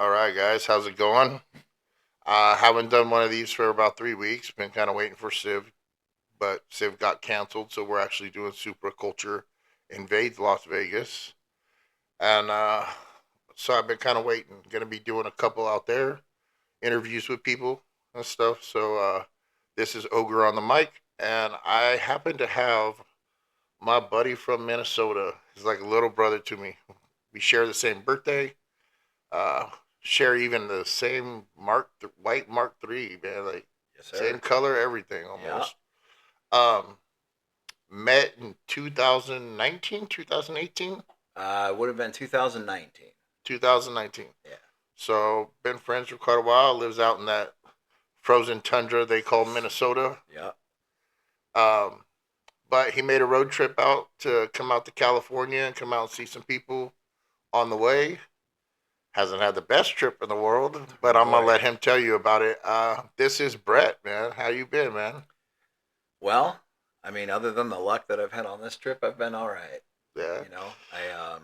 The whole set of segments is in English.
All right, guys, how's it going? Haven't done one of these for about 3 weeks. Been kind of waiting for Civ, but Civ got canceled, so we're actually doing Supra Culture Invades Las Vegas. And so I've been kind of waiting. Going to be doing a couple out there, interviews with people and stuff. So this is Ogre on the mic, and I happen to have my buddy from Minnesota. He's like a little brother to me. We share the same birthday. uh, share even the same white Mark III, man. Like Yes, same sir. color, everything Yeah. almost. Um, met in 2019, 2018, It would have been 2019. 2019. Yeah. So been friends for quite a while. Lives out in that frozen tundra they call Minnesota. Yeah. Um, but he made a road trip out to come out to California and come out and see some people on the way. Hasn't had the best trip in the world, but I'm gonna Boy. let him tell you about it. This is Brett, man. How you been, man? Well, I mean, other than the luck that I've had on this trip, I've been all right. Yeah. I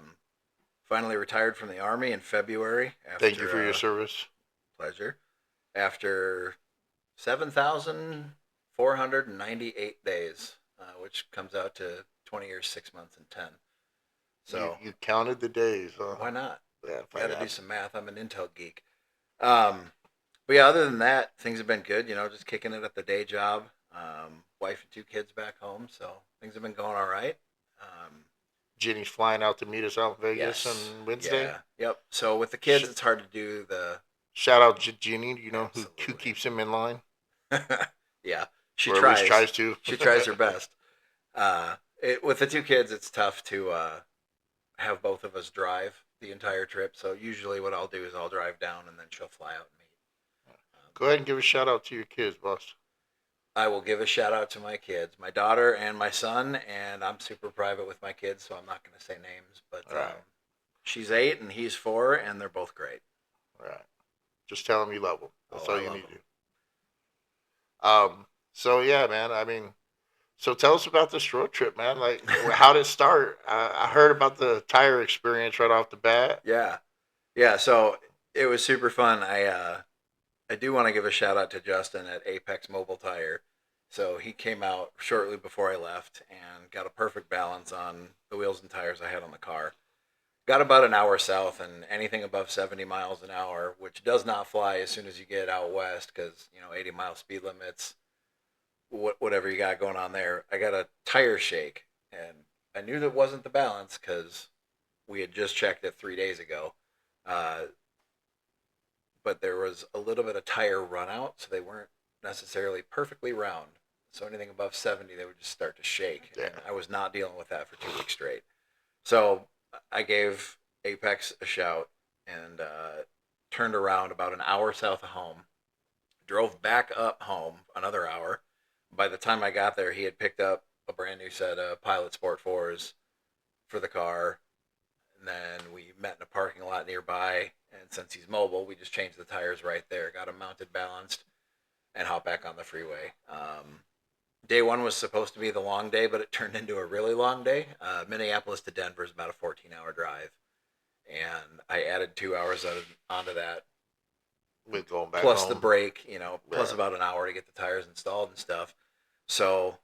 finally retired from the army in February Thank you after for your service. pleasure after 7,498 days, which comes out to 20 years, 6 months, and 10. You So you counted the days, huh? why not? Yeah, if I Got to do had. some math. I'm an Intel geek. Um, But yeah, other than that, things have been good. Just kicking it at the day job. Wife and two kids back home, so things have been going all right. Um, Jenny's flying out to meet us out in Vegas yes, on Wednesday. yeah, yep. So with the kids, Sh- it's hard to do the Shout out to Jenny. Do you know who absolutely. keeps him in line, Yeah, she or at least tries. tries to? She tries her best. With the two kids, it's tough to have both of us drive the entire trip. So usually, what I'll do is I'll drive down, and then she'll fly out and meet. Go ahead and give a shout out to your kids, boss. I will give a shout out to my kids, my daughter and my son, and I'm super private with my kids, so I'm not going to say names. But All right, she's 8 and he's 4, and they're both great. all right. Just tell them you love them. That's Oh, all I you love need to them. do. So yeah, man. I mean, so tell us about this road trip, man. Like, how did it start? I heard about the tire experience right off the bat. Yeah, yeah. So it was super fun. I do want to give a shout out to Justin at Apex Mobile Tire. So he came out shortly before I left and got a perfect balance on the wheels and tires I had on the car. Got about an hour south, and anything above 70 miles an hour, which does not fly as soon as you get out west, because 80-mile speed limits, whatever you got going on there. I got a tire shake, and I knew that wasn't the balance because we had just checked it 3 days ago. Uh, but there was a little bit of tire run out, so they weren't necessarily perfectly round. So anything above 70, they would just start to shake, Yeah. and I was not dealing with that for 2 weeks straight. So I gave Apex a shout and turned around about an hour south of home, drove back up home another hour. By the time I got there, he had picked up a brand new set of Pilot Sport 4s for the car. And then we met in a parking lot nearby. And since he's mobile, we just changed the tires right there, got him mounted, balanced, and hopped back on the freeway. Day one was supposed to be the long day, but it turned into a really long day. Minneapolis to Denver is about a 14-hour drive. And I added 2 hours onto that, With going back plus the home. break, plus Yeah. about an hour to get the tires installed and stuff. So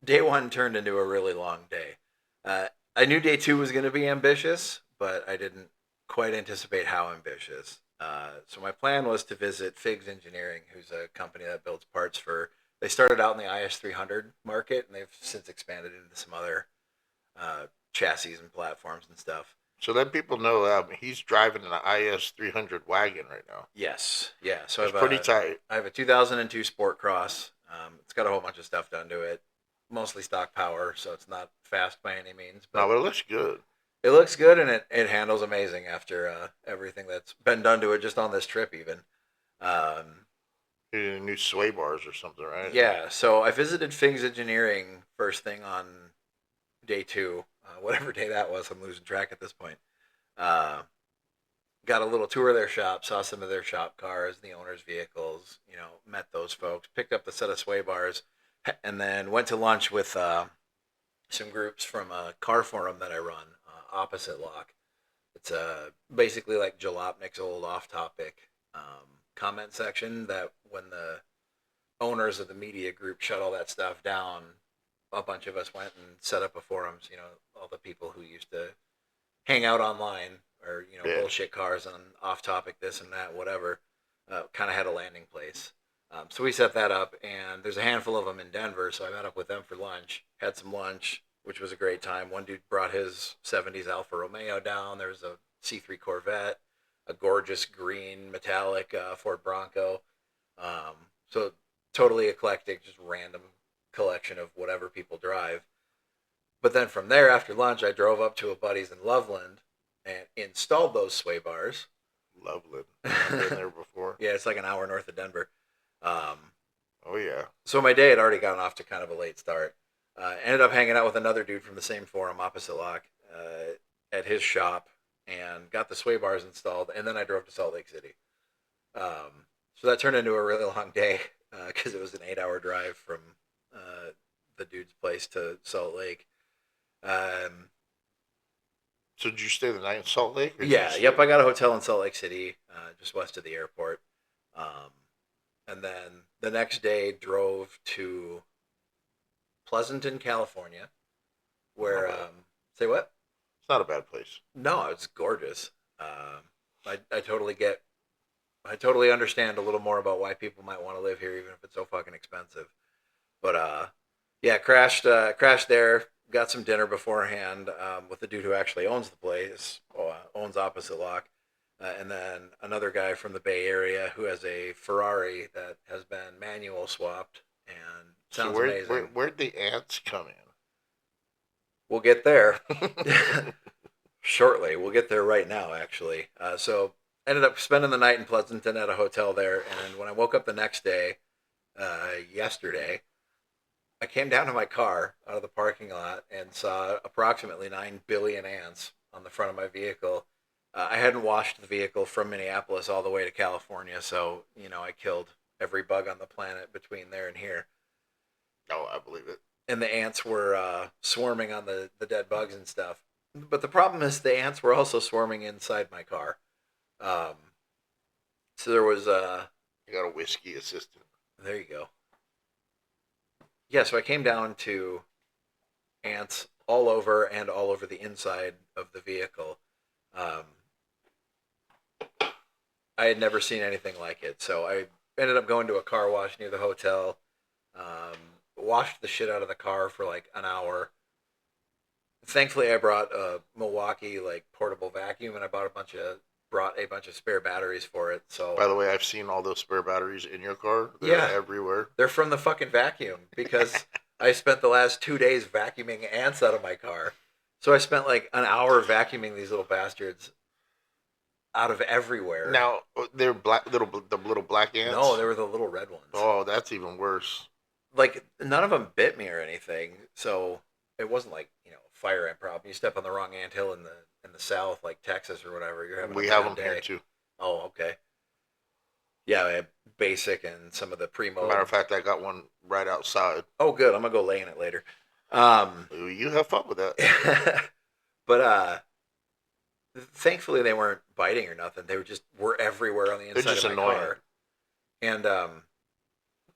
day one turned into a really long day. I knew day two was going to be ambitious, but I didn't quite anticipate how ambitious. So my plan was to visit Figs Engineering, who's a company that builds parts for. They started out in the IS 300 market, and they've since expanded into some other chassis and platforms and stuff. So let people know he's driving an IS 300 wagon right now. Yes, yeah. So It's pretty tight. I have a 2002 Sport Cross. It's got a whole bunch of stuff done to it, mostly stock power, so it's not fast by any means, No, but but it looks good. it looks good and it handles amazing after everything that's been done to it just on this trip, even. Um, New sway bars or something, right? yeah, so I visited Figs Engineering first thing on day two, whatever day that was. I'm losing track at this point. Uh, got a little tour of their shop, saw some of their shop cars, the owners' vehicles, met those folks, picked up the set of sway bars, and then went to lunch with some groups from a car forum that I run, Opposite Lock. It's basically like Jalopnik's old off-topic comment section that when the owners of the media group shut all that stuff down, a bunch of us went and set up a forums. All the people who used to hang out online or Yeah. bullshit cars on off-topic this and that, whatever. Kind of had a landing place. So we set that up, and there's a handful of them in Denver. So I met up with them for lunch, had some lunch, which was a great time. One dude brought his '70s Alfa Romeo down. There was a C3 Corvette, a gorgeous green metallic Ford Bronco. So totally eclectic, just random collection of whatever people drive. But then from there, after lunch, I drove up to a buddy's in Loveland and installed those sway bars. Loveland. I've been there before. Yeah, it's like an hour north of Denver. Um, Oh yeah. so my day had already gotten off to kind of a late start. Ended up hanging out with another dude from the same forum, opposite lock, at his shop, and got the sway bars installed. And then I drove to Salt Lake City. So that turned into a really long day because it was an 8-hour drive from the dude's place to Salt Lake. Um, So did you stay the night in Salt Lake? yeah, yep. I got a hotel in Salt Lake City, just west of the airport. Um, and then the next day drove to Pleasanton, California, where say what? It's not a bad place. No, it's gorgeous. I totally get, I totally understand a little more about why people might want to live here, even if it's so fucking expensive. But yeah, crashed there. Got some dinner beforehand with the dude who actually owns the place, owns opposite lock, and then another guy from the Bay Area who has a Ferrari that has been manual swapped and So sounds amazing. where'd the ants come We'll get there in? shortly. We'll get there right now, actually. So ended up spending the night in Pleasanton at a hotel there, and when I woke up the next day, yesterday, I came down to my car out of the parking lot and saw approximately 9 billion ants on the front of my vehicle. I hadn't washed the vehicle from Minneapolis all the way to California, so I killed every bug on the planet between there and here. No, I believe it. And the ants were swarming on the dead bugs and stuff. But the problem is the ants were also swarming inside my car. Um, so there was You got a whiskey assistant. there you go. Yeah, so I came down to ants all over and all over the inside of the vehicle. Um, I had never seen anything like it. So I ended up going to a car wash near the hotel. Washed the shit out of the car for like an hour. Thankfully, I brought a Milwaukee like portable vacuum, and I brought a bunch of spare batteries for it. So By the way, I've seen all those spare batteries in your car. They're yeah, everywhere. they're from the fucking vacuum because I spent the last 2 days vacuuming ants out of my car. So I spent like an hour vacuuming these little bastards out of everywhere. Now they're the little black ants. No, they were the little red ones. Oh, that's even worse. Like none of them bit me or anything, so it wasn't like fire ant problem. You step on the wrong ant hill in the south, like Texas or whatever, you're having We a have bad them day. here too. Oh, okay. Yeah, I have basic and some of the primo. Matter of fact, I got one right outside. Oh, good. I'm gonna go lay in it later. Um, You have fun with that. but thankfully they weren't biting or nothing. They were everywhere on the They're inside just of my annoying. car. And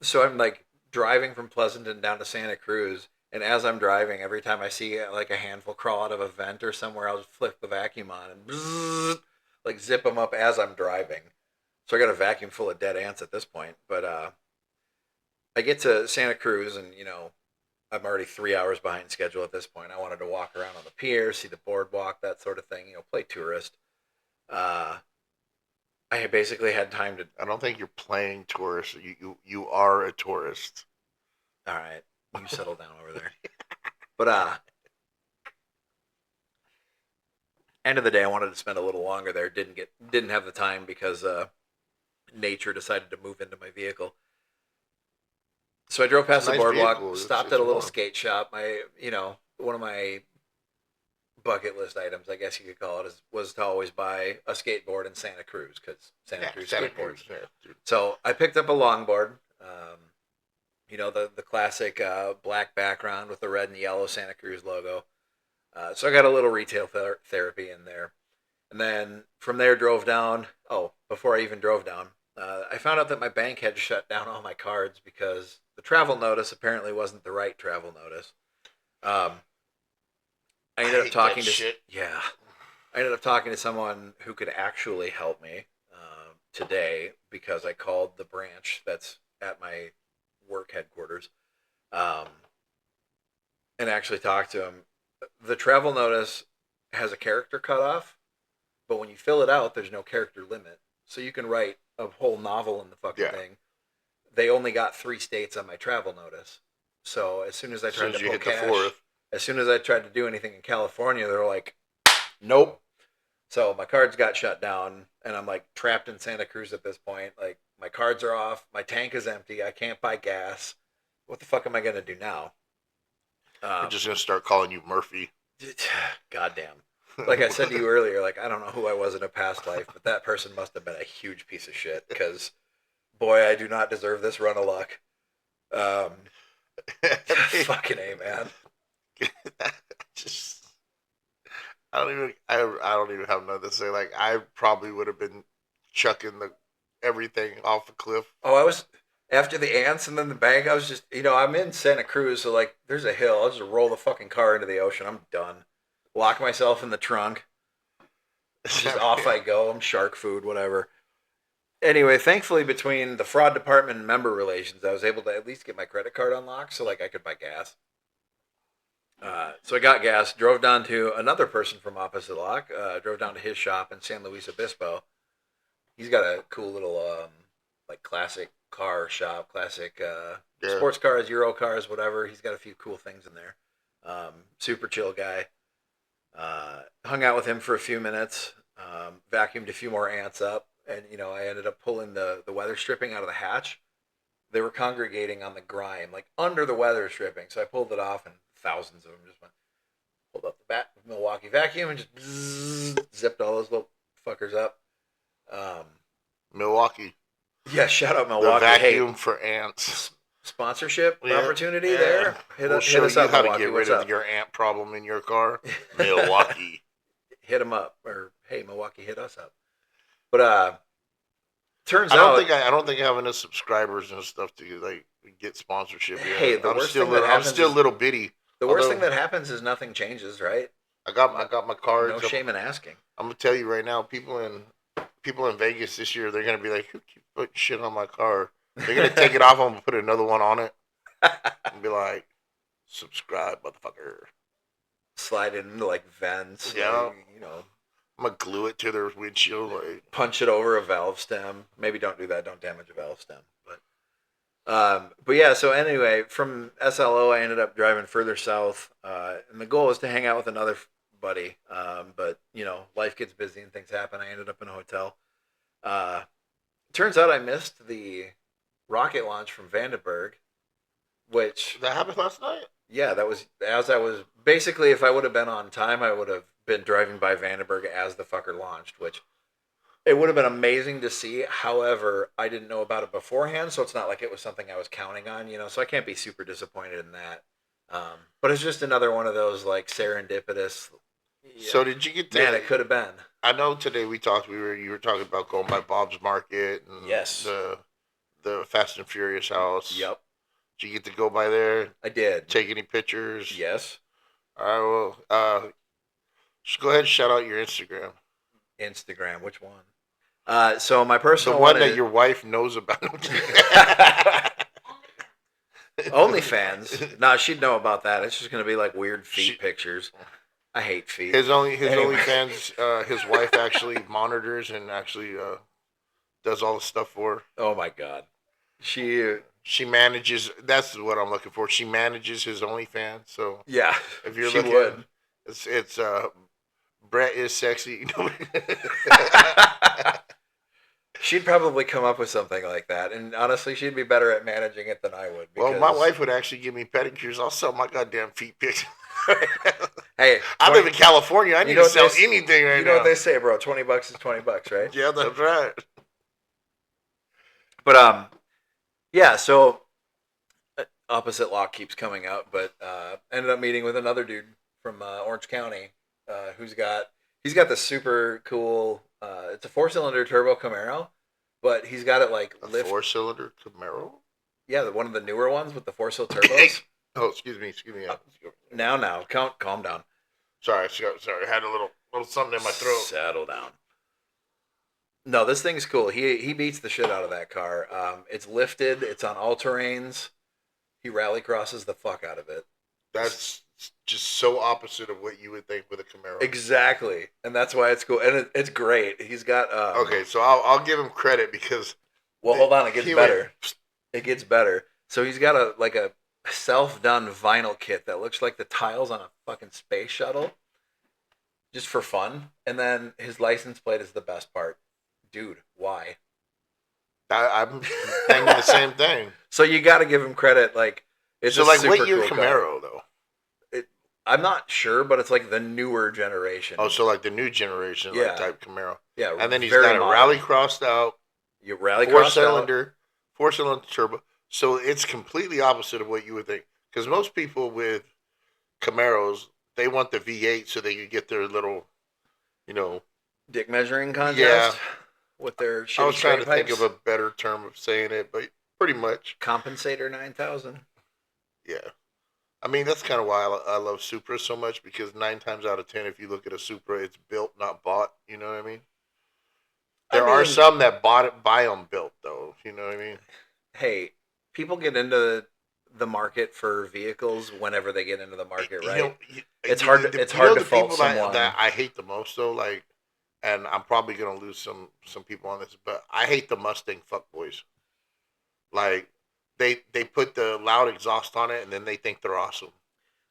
so I'm like driving from Pleasanton down to Santa Cruz, and as I'm driving, every time I see like a handful crawl out of a vent or somewhere, I'll just flip the vacuum on and bzzz, like zip them up as I'm driving. So I got a vacuum full of dead ants at this point. But I get to Santa Cruz, and I'm already 3 hours behind schedule at this point. I wanted to walk around on the pier, see the boardwalk, that sort of thing. Play tourist. Uh, I basically had time to. I don't think you're playing tourist. You are a tourist. All right, you settle down over there. But end of the day, I wanted to spend a little longer there. Didn't have the time because nature decided to move into my vehicle. So I drove It's past a the nice boardwalk, vehicle. stopped It's at a little warm. skate shop. One of my bucket list items, I guess you could call it, was to always buy a skateboard in Santa Cruz because Santa Cruz Santa skateboards. Cruz. Yeah, dude. So I picked up a longboard. The classic black background with the red and yellow Santa Cruz logo. So I got a little retail therapy in there. And then from there, drove down. Oh, before I even drove down, I found out that my bank had shut down all my cards because the travel notice apparently wasn't the right travel notice. Um, I I ended up hate that talking to shit. yeah, I ended up talking to someone who could actually help me today because I called the branch that's at my work headquarters um, and actually talked to him. The travel notice has a character cutoff, but when you fill it out, there's no character limit, so you can write a whole novel in the fucking Yeah. thing. They only got 3 states on my travel notice, so as soon as I As soon tried to as you pull hit the cash, fourth, as soon as I tried to do anything in California, they're like, "Nope." So my cards got shut down, and I'm like trapped in Santa Cruz at this point. Like my cards are off, my tank is empty, I can't buy gas. What the fuck am I gonna do now? they're Um, just gonna start calling you Murphy. Goddamn. Like I said to you earlier, like I don't know who I was in a past life, but that person must have been a huge piece of shit. Because boy, I do not deserve this run of luck. Um, fucking a man. just I don't even have nothing to say. Like I probably would have been chucking the everything off a cliff. Oh, I was after the ants and then the bank. I was just, I'm in Santa Cruz, so like, there's a hill. I'll just roll the fucking car into the ocean. I'm done. Lock myself in the trunk. Just off I go. I'm shark food, whatever. Anyway, thankfully, between the fraud department and member relations, I was able to at least get my credit card unlocked, so like I could buy gas. So I got gas, drove down to another person from opposite lock, drove down to his shop in San Luis Obispo. He's got a cool little like classic car shop, classic Yeah. sports cars, Euro cars, whatever. He's got a few cool things in there. Super chill guy. Hung out with him for a few minutes, vacuumed a few more ants up, and I ended up pulling the weather stripping out of the hatch. They were congregating on the grime, like under the weather stripping. So I pulled it off, and thousands of them just went. Pulled up the Milwaukee vacuum and just zipped all those little fuckers up. Um, Milwaukee. yeah, shout out The Milwaukee. Hey, vacuum for ants. sponsorship Yeah, opportunity yeah. there. We'll Hit show us you up, how to Milwaukee. get rid What's of up? your ant problem in your car. Milwaukee. Hit them up, or hey, Milwaukee, hit us up. But turns I don't out, think I don't think I have enough subscribers and stuff to like get sponsorship hey, yet. the worst thing that I'm happens still is little bitty. the worst thing Although that happens is nothing changes, right? I No, got my no cards. shame in asking. I'm gonna tell you right now, people in Vegas this year, they're gonna be like, "Who keep putting shit on my car?" They're gonna take it off and put another one on it and be like, "Subscribe, motherfucker." Slide it into like vents, Yeah, like I'm gonna glue it to their windshield. Like, punch it over a valve stem. Maybe don't do that. Don't damage a valve stem. But yeah. So anyway, from SLO, I ended up driving further south, and the goal was to hang out with another buddy. But life gets busy and things happen. I ended up in a hotel. Uh, Turns out I missed the rocket launch from Vandenberg, which that happened last night. yeah, that was as I was basically. If I would have been on time, I would have been driving by Vandenberg as the fucker launched, which it would have been amazing to see. However, I didn't know about it beforehand, so it's not like it was something I was counting on, So I can't be super disappointed in that. But it's just another one of those like serendipitous. Yeah, So did you get man, to? it could have been. I know today we talked. You were talking about going by Bob's Market and Yes. the Fast and Furious house. Yep. Did you get to go by there? I did. Take any pictures? Yes. All right. Well, just go ahead and shout out your Instagram. Instagram. Which one? So my The personal one one that is your wife knows about. OnlyFans. Nah, she'd know about that. It's just gonna be like weird feet She- pictures. I hate feet. his Anyway. OnlyFans. His wife actually monitors and actually does all the stuff for her. Oh my god. She. She manages. That's what I'm looking for. She manages his OnlyFans. So Yeah. if you're She looking, would. it's Brett is sexy. She'd probably come up with something like that, and honestly, she'd be better at managing it than I would. Well, my wife would actually give me pedicures. I'll sell my goddamn feet pics. Hey, I live in California. I need to sell anything right you now. know what they say, bro? $20 is $20, right? Yeah, that's right. But yeah. So opposite lock keeps coming up, but ended up meeting with another dude from Orange County, who's got He's got the super cool. It's a 4-cylinder turbo Camaro, but he's got it like A lift. 4-cylinder Camaro. Yeah, one of the newer ones with the 4-cylinder turbos. Oh, excuse me, excuse me. Now, calm down. Sorry. I had a little something in my throat. Settle down. No, this thing's cool. He beats the shit out of that car. It's lifted. It's on all terrains. He rally crosses the fuck out of it. That's just so opposite of what you would think with a Camaro. Exactly, and that's why it's cool, and it's great. He's got. Okay, so I'll give him credit because. Well, hold on. It gets he better. went, It gets better. So he's got a self-done vinyl kit that looks like the tiles on a fucking space shuttle, just for fun. And then his license plate is the best part, dude. Why? I'm thinking the same thing. So you got to give him credit. Like it's So a like, super what year cool Camaro though? I'm not sure, but it's like the newer generation. Oh, so like the new generation, Yeah. like type Camaro. Yeah, And then he's very got a modern. rally crossed out, You rally four crossed out. cylinder turbo. So it's completely opposite of what you would think. Because most people with Camaros, they want the V8 so they can get their little, you know. Dick measuring contest. Yeah. With their shitty I was trying to straight think of pipes. a better term of saying it, but pretty much. Compensator 9000. Yeah. I mean, that's kind of why I love Supra so much because 9 times out of 10, if you look at a Supra, it's built, not bought. You know what I mean? There are some that buy them built, though. You know what I mean? Hey, people get into the market for vehicles whenever they get into the market, right? You know, It's hard. It's hard to fault people someone. that I hate the most, though, like, and I'm probably gonna lose some people on this, but I hate the Mustang fuckboys. Like, they put the loud exhaust on it, and then they think they're awesome.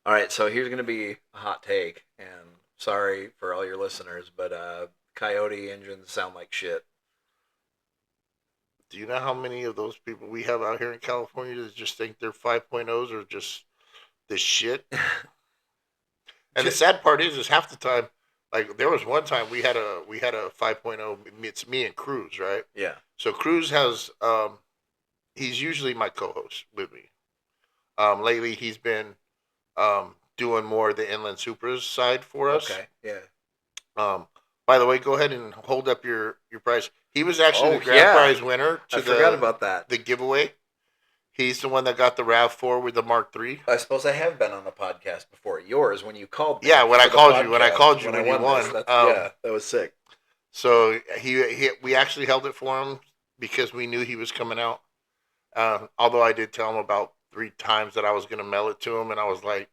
All right, so here's gonna be a hot take, and sorry for all your listeners, but Coyote engines sound like shit. Do you know how many of those people we have out here in California that just think their 5.0s are just the shit? And the sad part is half the time, like there was one time we had a 5.0. It's me and Cruz, right? Yeah. So Cruz has he's usually my co-host with me. Lately he's been doing more of the inland Supras side for us. Okay. Yeah. By the way, go ahead and hold up your prize. He was actually Oh, the grand yeah. prize winner to I forgot about that. the giveaway. He's the one that got the RAV4 with the Mark III. I suppose I have been on the podcast before. Yours when you called me. Yeah, when I for the called you, when podcast, you won. Yeah, that was sick. So we actually held it for him because we knew he was coming out. Although I did tell him about 3 times that I was going to mail it to him, and I was like,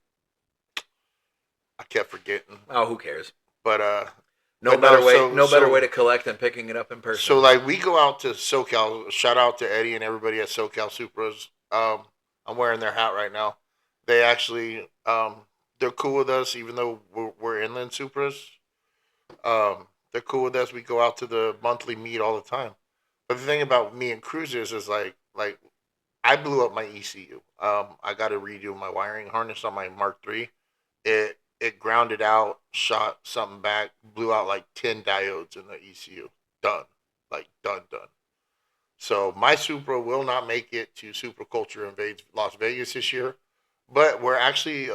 I kept forgetting. Oh, who cares? But No but better no, way. so- No better so- way to collect than picking it up in person. So like we go out to SoCal. Shout out to Eddie and everybody at SoCal Supras. I'm wearing their hat right now. They actually they're cool with us even though we're inland Supras. They're cool with us. We go out to the monthly meet all the time. But the thing about me and Cruz is like I blew up my ECU. I got to redo my wiring harness on my Mark III. It grounded out, shot something back, blew out like 10 diodes in the ECU. Done. Like done. So my Supra will not make it to Supra Culture Invades Las Vegas this year. But we're actually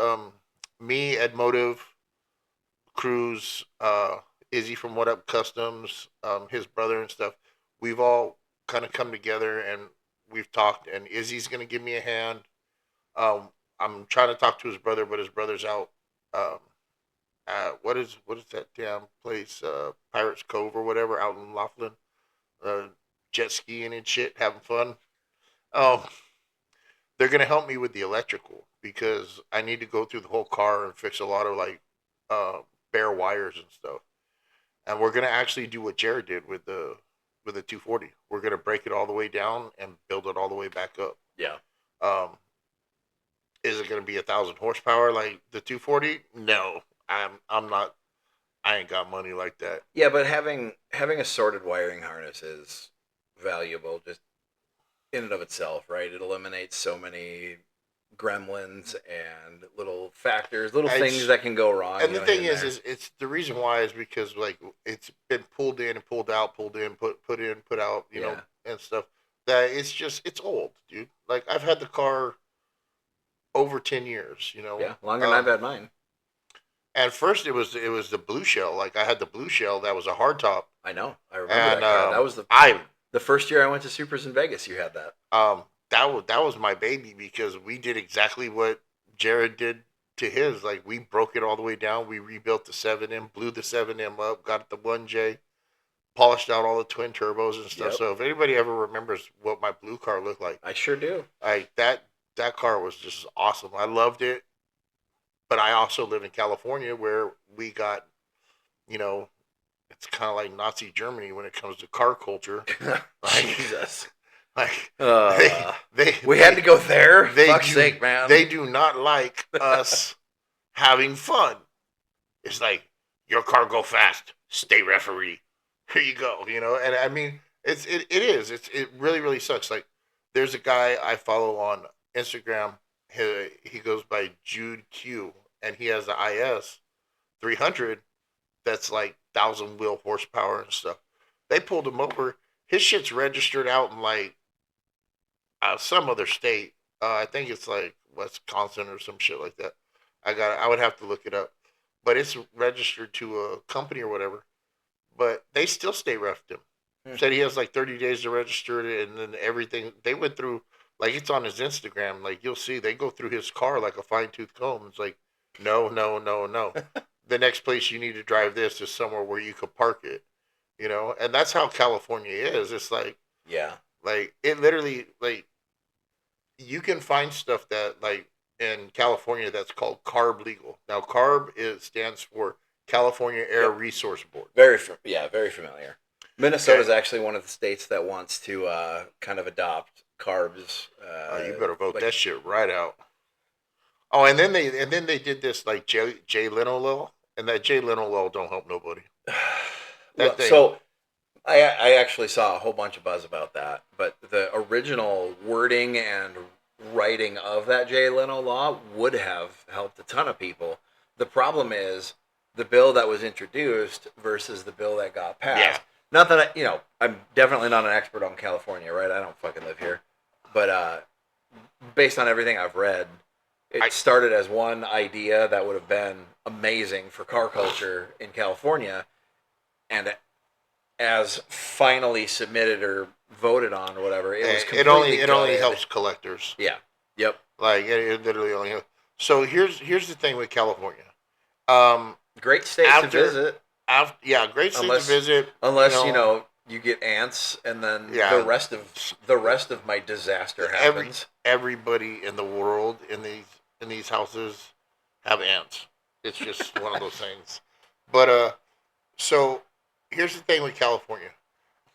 me, Ed Motive, Cruz, Izzy from What Up Customs, his brother and stuff. We've all kind of come together and we've talked. And Izzy's gonna give me a hand. I'm trying to talk to his brother, but his brother's out. Um, what is that damn place? Pirates Cove or whatever out in Laughlin. Uh, Jet skiing and shit, having fun. Um, they're gonna help me with the electrical because I need to go through the whole car and fix a lot of like uh, bare wires and stuff. And we're gonna actually do what Jared did with the 240. We're gonna break it all the way down and build it all the way back up. yeah. Um, is it gonna be 1,000 horsepower like the 240? No, I'm not. I ain't got money like that. Yeah, but having a sorted wiring harness is valuable just in and of itself, right? It eliminates so many gremlins and little factors, little It's- things that can go wrong. And the thing here is, there. is it's the reason why is because like it's been pulled in and pulled out, pulled in, put in, put out, you know, Yeah. and stuff. That it's old, dude. Like I've had the car over 10 years, you know. Yeah, longer than I've had mine. At first, it was the blue shell. Like I had the blue shell that was a hard top, I know. I remember and that car. That was I the first year I went to Supers in Vegas. You had that. that was my baby because we did exactly what Jared did to his. Like we broke it all the way down. We rebuilt the 7M, blew the 7M up, got the 1J, polished out all the twin turbos and stuff. Yep. So if anybody ever remembers what my blue car looked I sure do. like that car was just awesome. I loved it. But I also live in California where we got, you know, it's kind of like Nazi Germany when it comes to car culture. Like, Jesus. like they Uh, they we had they to go there. they Fuck's do sake, man. they do not like us having fun. It's like your car go fast, stay referee. Here you go, And I mean, it is. It really really sucks. Like there's a guy I follow on Instagram. He goes by Jude Q, and he has the IS 300 that's like 1,000 wheel horsepower and stuff. They pulled him over. His shit's registered out in like some other state. I think it's like Wisconsin or some shit like that. I would have to look it up, but it's registered to a company or whatever. But they still stay refed him. Hmm. Said he has like 30 days to register it, and then everything they went through. Like it's on his Instagram. Like you'll see, they go through his car like a fine tooth comb. It's like, no, no, no, no. The next place you need to drive this is somewhere where you could park it. And that's how California is. It's Yeah. like it literally like you can find stuff that like in California that's called carb legal. Now carb is stands for California Air Yep. Resource Board. Yeah, very familiar. Minnesota Okay. is actually one of the states that wants to kind of adopt carbs. Oh, you better vote Like, that shit right out. Oh, and then they did this like Jay Leno law, and that Jay Leno law don't help nobody. That well, thing. so I actually saw a whole bunch of buzz about that, but the original wording and writing of that Jay Leno law would have helped a ton of people. The problem is the bill that was introduced versus the bill that got Yeah. passed. Not that I'm definitely not an expert on California, right? I don't fucking live here, but based on everything I've read, I it started as one idea that would have been amazing for car culture in California, and as finally submitted or voted on or whatever, it was it only completely it only gutted. helps collectors. Yeah. Yep. Like it literally only helps. So here's the thing with California. Um, Great state to after visit, yeah, great state to unless visit. unless you get ants, and then the Yeah, rest of my disaster every happens. everybody in the world in these houses have ants. It's just one of those things. But so here's the thing with California.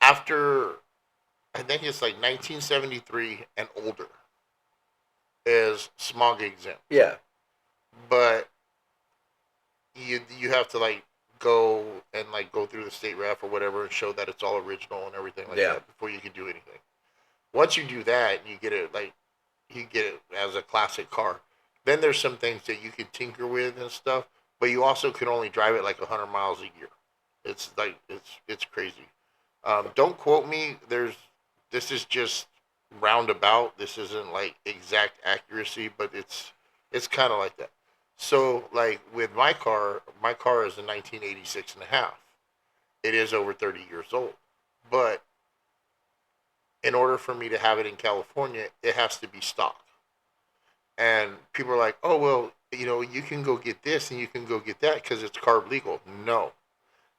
After I think it's like 1973 and older is smog exempt, Yeah. but you have to like go and like go through the state ref or whatever and show that it's all original and everything like Yeah. that before you can do anything. Once you do that, you get it like you get it as a classic car. Then there's some things that you can tinker with and stuff, but you also can only drive it like 100 miles a year. It's like it's crazy. Don't quote me. This is just roundabout. This isn't like exact accuracy, but it's kind of like that. So like with my car is a 1986 and a half. It is over 30 years old, but in order for me to have it in California, it has to be stock. And people are like, oh, well, you can go get this and you can go get that because it's carb legal. No.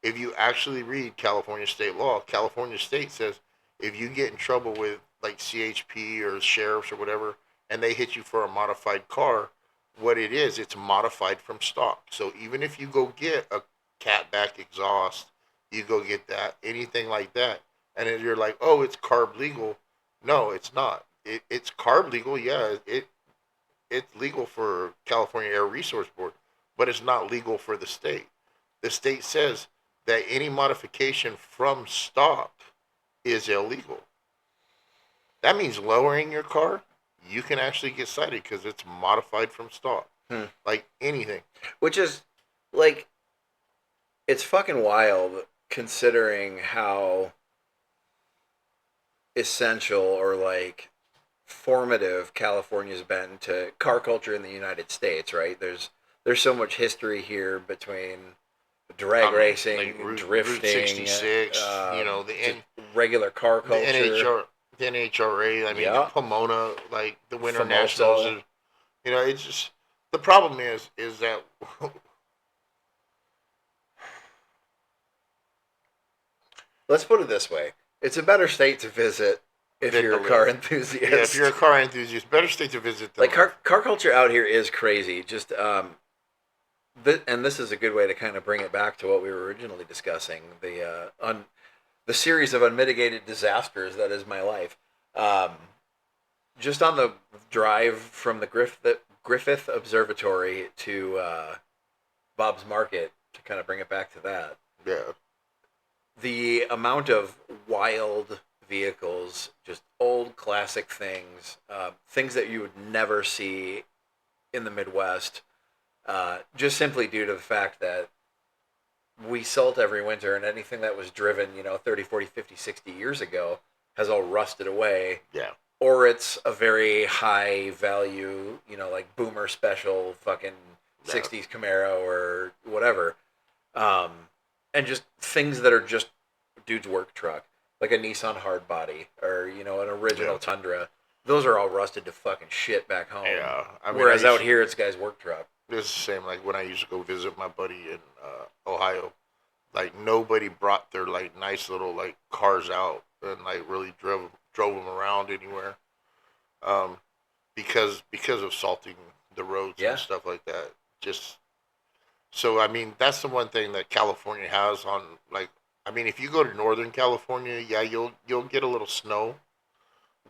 If you actually read California state law, California state says if you get in trouble with like CHP or sheriffs or whatever, and they hit you for a modified car, what it is, it's modified from stock. So even if you go get a catback exhaust, you go get that, anything like that, and then you're like, oh, it's carb legal. No, it's not. It's carb legal, yeah. It's legal for California Air Resource Board, but it's not legal for the state. The state says that any modification from stock is illegal. That means lowering your car, you can actually get cited because it's modified from stock. Hmm. Like anything. Which is like, it's fucking wild considering how essential or like formative California's been to car culture in the United States, right? there's so much history here between drag I mean, like racing, Route drifting, 66. just regular car The culture. the NHRA. I mean, Yeah, Pomona, like the Winter Nationals. Famoso. It's just the problem is that Let's put it this way: it's a better state to visit if than you're to a car live. Yeah, if you're a enthusiast. car enthusiast, better state to visit than Like live. car culture out here is crazy. Just and this is a good way to kind of bring it back to what we were originally discussing the series of unmitigated disasters that is my life. Um, just on the drive from the Griffith Observatory to Bob's Market, to kind of bring it back to that, Yeah, the amount of wild vehicles, just old classic things, things that you would never see in the Midwest, just simply due to the fact that we salt every winter, and anything that was driven 30, 40, 50, 60 years ago has all rusted away, yeah, or it's a very high value, like boomer special fucking yeah, 60s Camaro or whatever. Um, and just things that are just dude's work truck, like a Nissan hardbody or, an yeah, original Tundra. Those are all rusted to fucking shit back home. yeah. I mean, Whereas out here, it's guy's work truck. it's the same. Like when I used to go visit my buddy in Ohio, like nobody brought their like nice little like cars out and like really drove them around anywhere. Um, because of salting the roads and Yeah. stuff like that. Just so I mean that's the one thing that California has on like I mean if you go to Northern California, yeah, you'll get a little snow,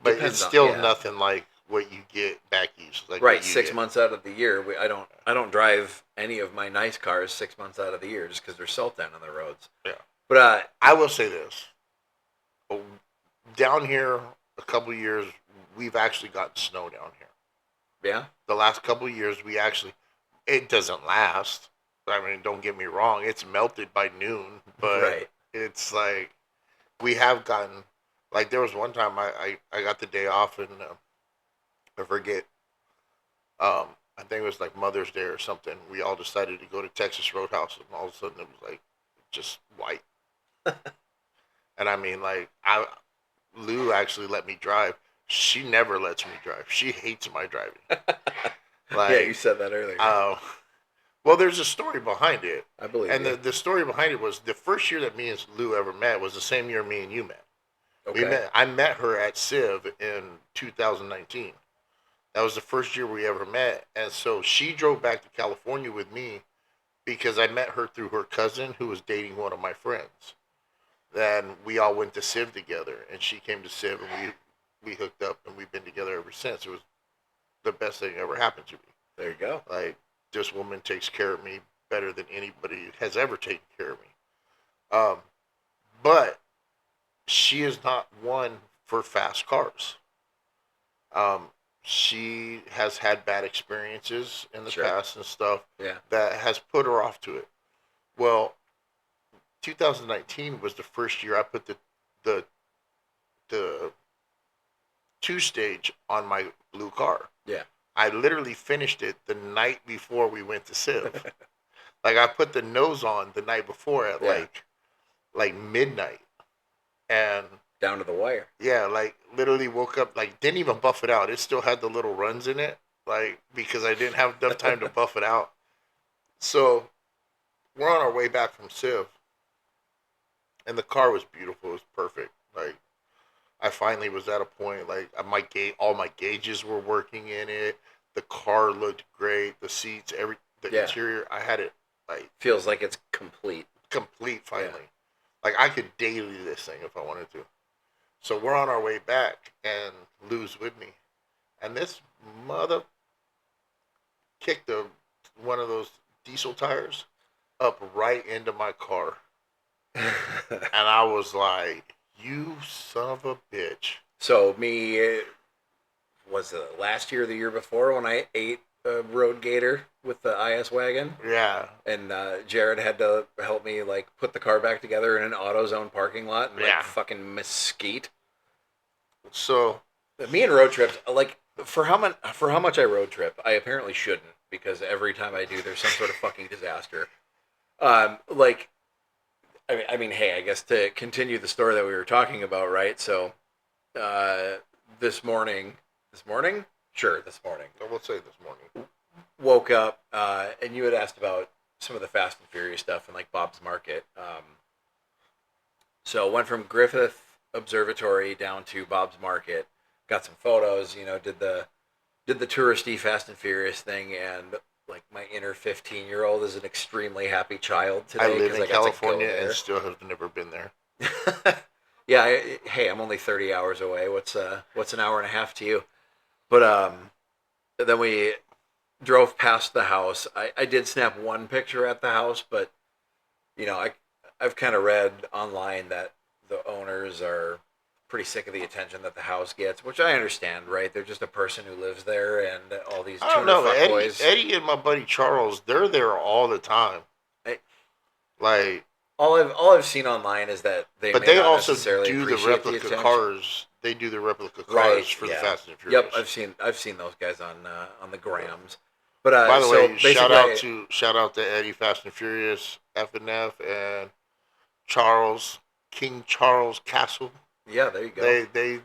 but it's Depends on, still yeah. nothing like what you get back east, like what Right, you six get. months out of the year, I don't drive any of my nice cars 6 months out of the year just because there's salt down on the roads. Yeah, But I will say this: oh, down here, a couple of years, we've actually gotten snow down here. yeah, The last couple of years, we actually it doesn't last. I mean, don't get me wrong; it's melted by noon, but right. it's like we have gotten like there was one time I got the day off and I forget I think it was like Mother's Day or something. We all decided to go to Texas Roadhouse and all of a sudden it was like just white. And I mean like I Lou actually let me drive. She never lets me drive. She hates my driving. Yeah, you Like said that earlier. uh well there's a story behind it. I believe And you. the story behind it was the first year that me and Lou ever met was the same year me and you met. Okay. I met her at Civ in 2019. That was the first year we ever met, and so she drove back to California with me because I met her through her cousin who was dating one of my friends. Then we all went to Civ together, and she came to Civ, and we hooked up, and we've been together ever since. It was the best thing that ever happened to me. There you go. Like this woman takes care of me better than anybody has ever taken care of me. Um, but she is not one for fast cars. Um, she has had bad experiences in the Sure. past and stuff Yeah. that has put her off to it. Well, 2019 was the first year I put the the two stage on my blue car. Yeah. I literally finished it the night before we went to Civ. Like I put the nose on the night before at Yeah. like midnight, and Down to the wire. yeah, like literally woke up like didn't even buff it out. It still had the little runs in it, like because I didn't have enough time to buff it out. So we're on our way back from Civ, and the car was beautiful. It was perfect. Like I finally was at a point like my gate, all my gauges were working in it. The car looked great. The seats, the Yeah. interior. I had it like Feels like it's complete. complete Yeah. finally. Like I could daily this thing if I wanted to. So we're on our way back, and Lou's with me, and this mother kicked one of those diesel tires up right into my car, and I was like, "You son of a bitch!" So me, was it last year or the year before when I ate a road gator with the IS wagon? Yeah, And Jared had to help me like put the car back together in an AutoZone parking lot in like yeah. fucking Mesquite. So Me and road trips, like for how much I road trip, I apparently shouldn't. because every time I do, there's some sort of fucking disaster. Like, I mean, hey, I guess to continue the story that we were talking about, right? So, uh, this morning, sure, this morning, I will say this morning. woke up, and you had asked about some of the Fast and Furious stuff and like Bob's Market. So went from Griffith Observatory down to Bob's Market, got some photos, did the touristy Fast and Furious thing, and like my inner 15-year-old is an extremely happy child I today live because in I got to go California and there. still have never been there. Yeah, hey, I'm only 30 hours away. What's an hour and a half to you? But then we drove past the house. I did snap one picture at the house, but I've kind of read online that the owners are pretty sick of the attention that the house gets, which I understand, right? They're just a person who lives there, and all these I don't tuner know. fuckboys. Eddie and my buddy Charles, they're there all the time. I, Like, all I've seen online is that they but may they not also necessarily do the appreciate the replica attention. cars. They do the replica cars Right? for the Yeah. Fast and Yep. Furious. I've seen those guys on the grams. But By the so way, basically, shout out to Eddie Fast and Furious F and F and Charles King Charles Castle. yeah, there you go. They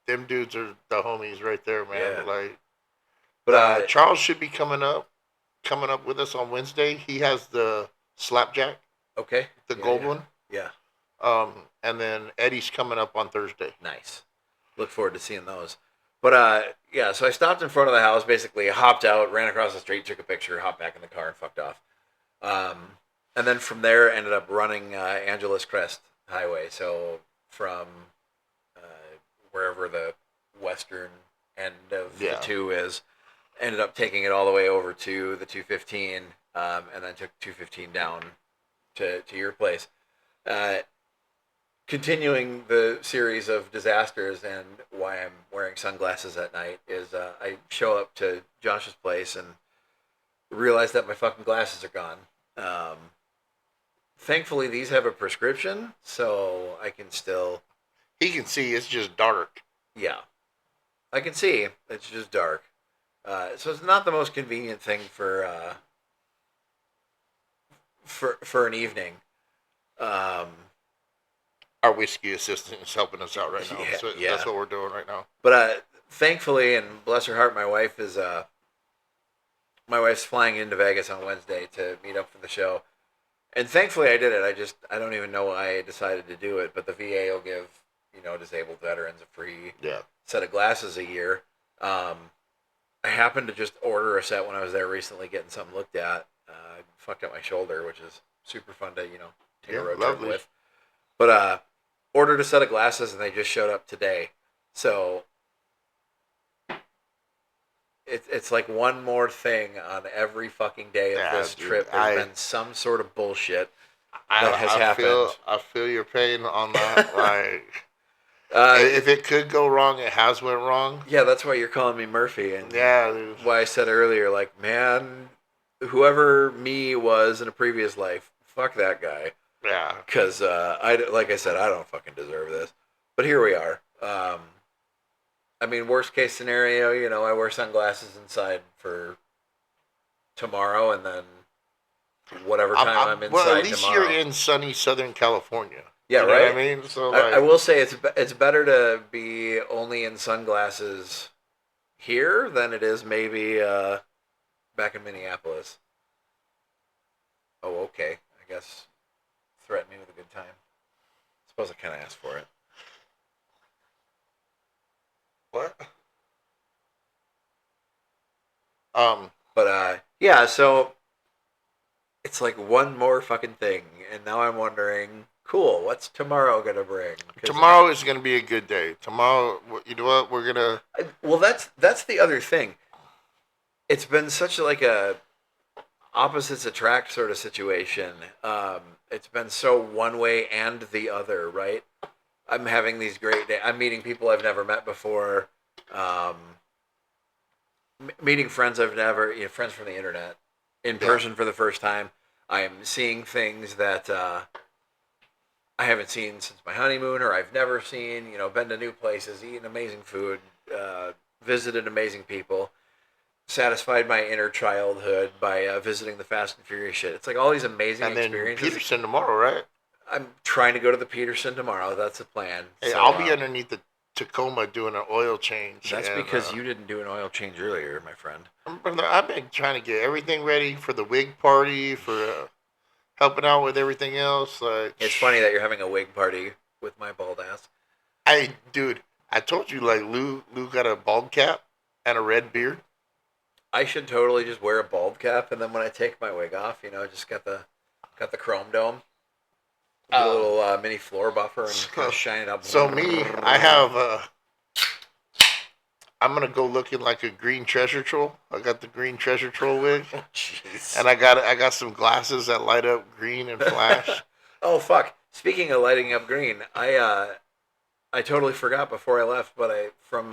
them dudes are the homies right there, man. Yeah. Like, But Charles should be coming up with us on Wednesday. He has the slapjack, okay. the Yeah. gold Yeah. one. Yeah. And then Eddie's coming up on Thursday. Nice. Look forward to seeing those. But yeah, so I stopped in front of the house, basically hopped out, ran across the street, took a picture, hopped back in the car, and fucked off. And then from there, ended up running Angeles Crest Highway. So from uh, wherever the western end of the Yeah. two is, ended up taking it all the way over to the 215, and then took 215 down to your place. Uh, Continuing the series of disasters and why I'm wearing sunglasses at night is I show up to Josh's place and realize that my fucking glasses are gone. Um, Thankfully, these have a prescription, so I can still, He can see it's just dark. yeah, I can see. It's just dark. So it's not the most convenient thing for an evening. Um, Our whiskey assistant is helping us out right now. Yeah, So yeah. that's what we're doing right now. But thankfully, and bless her heart, my wife's flying into Vegas on Wednesday to meet up for the show, and thankfully I did it. I don't even know why I decided to do it, but the VA will give disabled veterans a free Yeah. set of glasses a year. I happened to just order a set when I was there recently, getting something looked at. Fucked up my shoulder, which is super fun to take Yeah, a road trip lovely. with. But ordered a set of glasses and they just showed up today. So it's like one more thing on every fucking day of Yeah, this dude, trip. There's been some sort of bullshit that has happened. I feel your pain on that. Like, Uh, if it could go wrong, it has went wrong. yeah, that's why you're calling me Murphy, and Yeah, dude. why I said earlier, like, man, whoever me was in a previous life, fuck that guy. Yeah. Because like I said, I don't fucking deserve this. But here we are. I mean, worst case scenario, I wear sunglasses inside for tomorrow, and then whatever time I'm inside well, at least tomorrow. you're in sunny Southern California. Yeah, You know right. what I mean? So I will say it's better to be only in sunglasses here than it is maybe back in Minneapolis. Oh, okay. I guess threaten me with a good time. Suppose I kind of asked for it. what? Um, But yeah, so it's like one more fucking thing, and now I'm wondering, cool, what's tomorrow gonna bring? tomorrow is gonna be a good day. Tomorrow, you know what? We're gonna. Well, that's the other thing. It's been such like a opposites attract sort of situation. It's been so one way and the other, right? I'm having these great days. I'm meeting people I've never met before. Um, Meeting friends I've never, friends from the internet, in Yeah. person for the first time. I'm seeing things that I haven't seen since my honeymoon, or I've never seen. Been to new places, eaten amazing food, visited amazing people, satisfied my inner childhood by visiting the Fast and Furious shit. It's like all these amazing And then experiences. Peterson tomorrow, right? I'm trying to go to the Peterson tomorrow. That's the plan. Hey, So I'll be underneath the Tacoma doing an oil change, that's and because you didn't do an oil change earlier, my friend. I've been trying to get everything ready for the wig party, for helping out with everything else. Like, It's funny that you're having a wig party with my bald ass. dude, I told you, like, Lou got a bald cap and a red beard. I should totally just wear a bald cap, and then when I take my wig off, just got the chrome dome, get a Um, little mini floor buffer, and kind so, of shine it up. so me, I have. I'm gonna go looking like a green treasure troll. I got the green treasure troll wig, Oh, jeez. and I got some glasses that light up green and flash. Oh fuck! Speaking of lighting up green, I totally forgot before I left, but from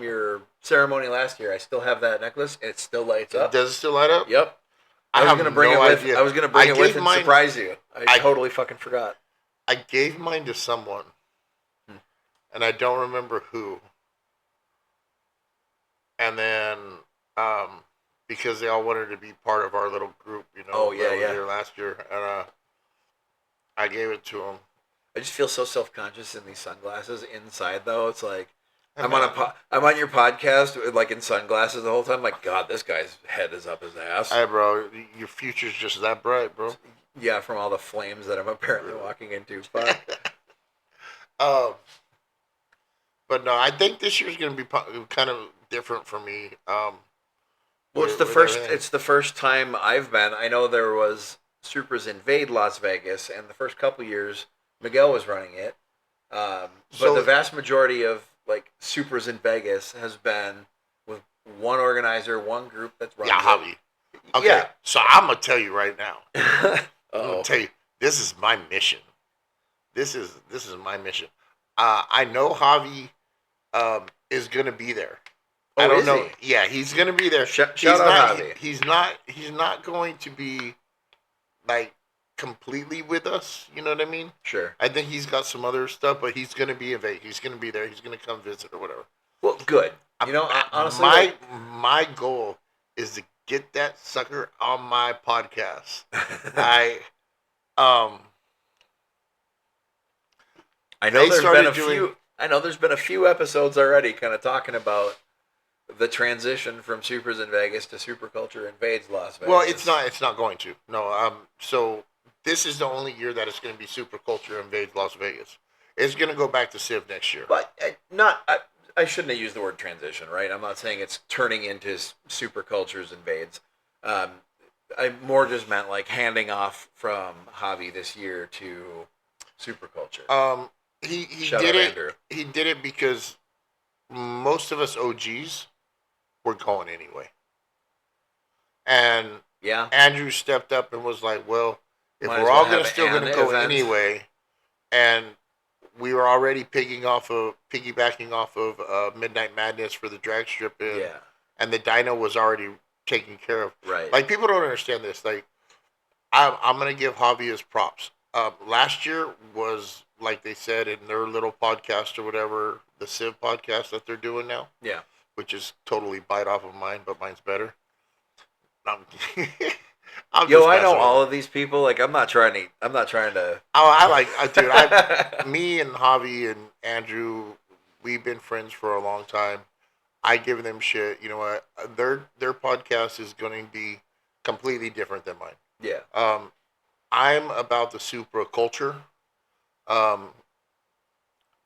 your ceremony last year, I still have that necklace. It still lights up. Does it still light up? Yep. I I was have gonna bring no it with. idea. I was gonna bring I it with gave and mine. surprise you. I I totally fucking forgot. I gave mine to someone, Hmm. and I don't remember who. And then, um, because they all wanted to be part of our little group, Oh yeah, that was yeah. there last year, and I gave it to them. I just feel so self conscious in these sunglasses. Inside though, it's like Hey man, I'm on your podcast with, like in sunglasses the whole time. Like God, this guy's head is up his ass. hey bro, your future's just that bright, bro. Yeah, from all the flames that I'm apparently walking into. Fuck. um, but no, I think this year's gonna be kind of different for me. Well, With everything. it's the first time I've been. I know there was Supras Invade Las Vegas, and the first couple years Miguel was running it. But the So vast majority of like Supras in Vegas has been with one organizer, one group that's running yeah, Javi. it. Okay, so I'm gonna tell you right now. Yeah. I'm gonna Oh. tell you, this is my mission. This is my mission. I know Javi is gonna be there. I Oh, don't is know. he? Yeah, he's gonna be there. Shout He's out not. Javi. He's not going to be like completely with us. You know what I mean? Sure. I think he's got some other stuff, but he's gonna be in Vegas. He's gonna be there. He's gonna come visit or whatever. Well, good. Honestly, My like, my goal is to get that sucker on my podcast. I um I know they there's been started a doing. few. I know there's been a few episodes already, kind of talking about the transition from Supers in Vegas to Superculture Invades Las Vegas. Well, it's not. It's not going to. No. So this is the only year that it's going to be Super Culture Invades Las Vegas. It's going to go back to Civ next year. But not. I shouldn't have used the word transition, right? I'm not saying it's turning into Supercultures Invades. Um, I more just meant like handing off from Javi this year to Superculture. He Shout did out it. Andrew. He did it because most of us OGs were going anyway, and Yeah. Andrew stepped up and was like, "Well, if Might as we're well all have gonna still an gonna go event." anyway, and we were already piggybacking off of Midnight Madness for the drag strip, Yeah. and the dyno was already taken care of. Right. Like people don't understand this. Like I'm gonna give Javi his props. Last year was like they said in their little podcast or whatever, the Civ podcast that they're doing now, Yeah. which is totally bite off of mine, but mine's better. I'm, I'm Yo, just I know messing with all them. of these people. Like, I'm not trying to. I'm not trying to. Oh, I like, dude. Me and Javi and Andrew, we've been friends for a long time. I give them shit. You know what? Their podcast is going to be completely different than mine. Yeah. I'm about the supra culture. Um,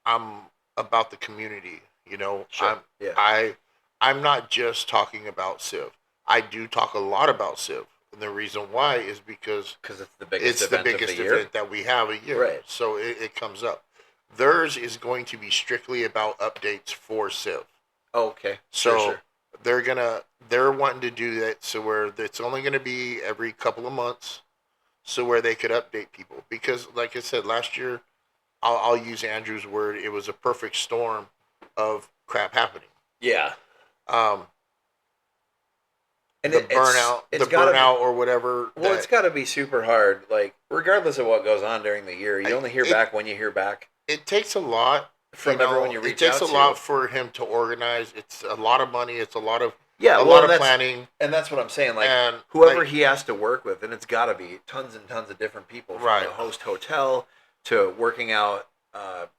I'm about the community. You know, Sure. Yeah. I'm not just talking about Civ. I do talk a lot about Civ, and the reason why is because Because it's the biggest it's the event biggest of the year. event that we have a year. Right. So it comes up. Theirs is going to be strictly about updates for Civ. Oh, okay. So Sure. they're wanting to do that so where it's only gonna be every couple of months, so where they could update people. Because like I said last year, I'll use Andrew's word, it was a perfect storm of crap happening. Yeah. Um, And the burnout, it's the gotta burnout or whatever. Well, that- it's got to be super hard. Like, regardless of what goes on during the year, you only hear back when you hear back it takes a lot from everyone you reach it takes out a to. lot for him to organize. It's a lot of money. It's a lot of Yeah, a well, lot and of that's planning, what I'm saying. Like and whoever he has to work with, and it's got to be tons and tons of different people, from the right. host hotel to working out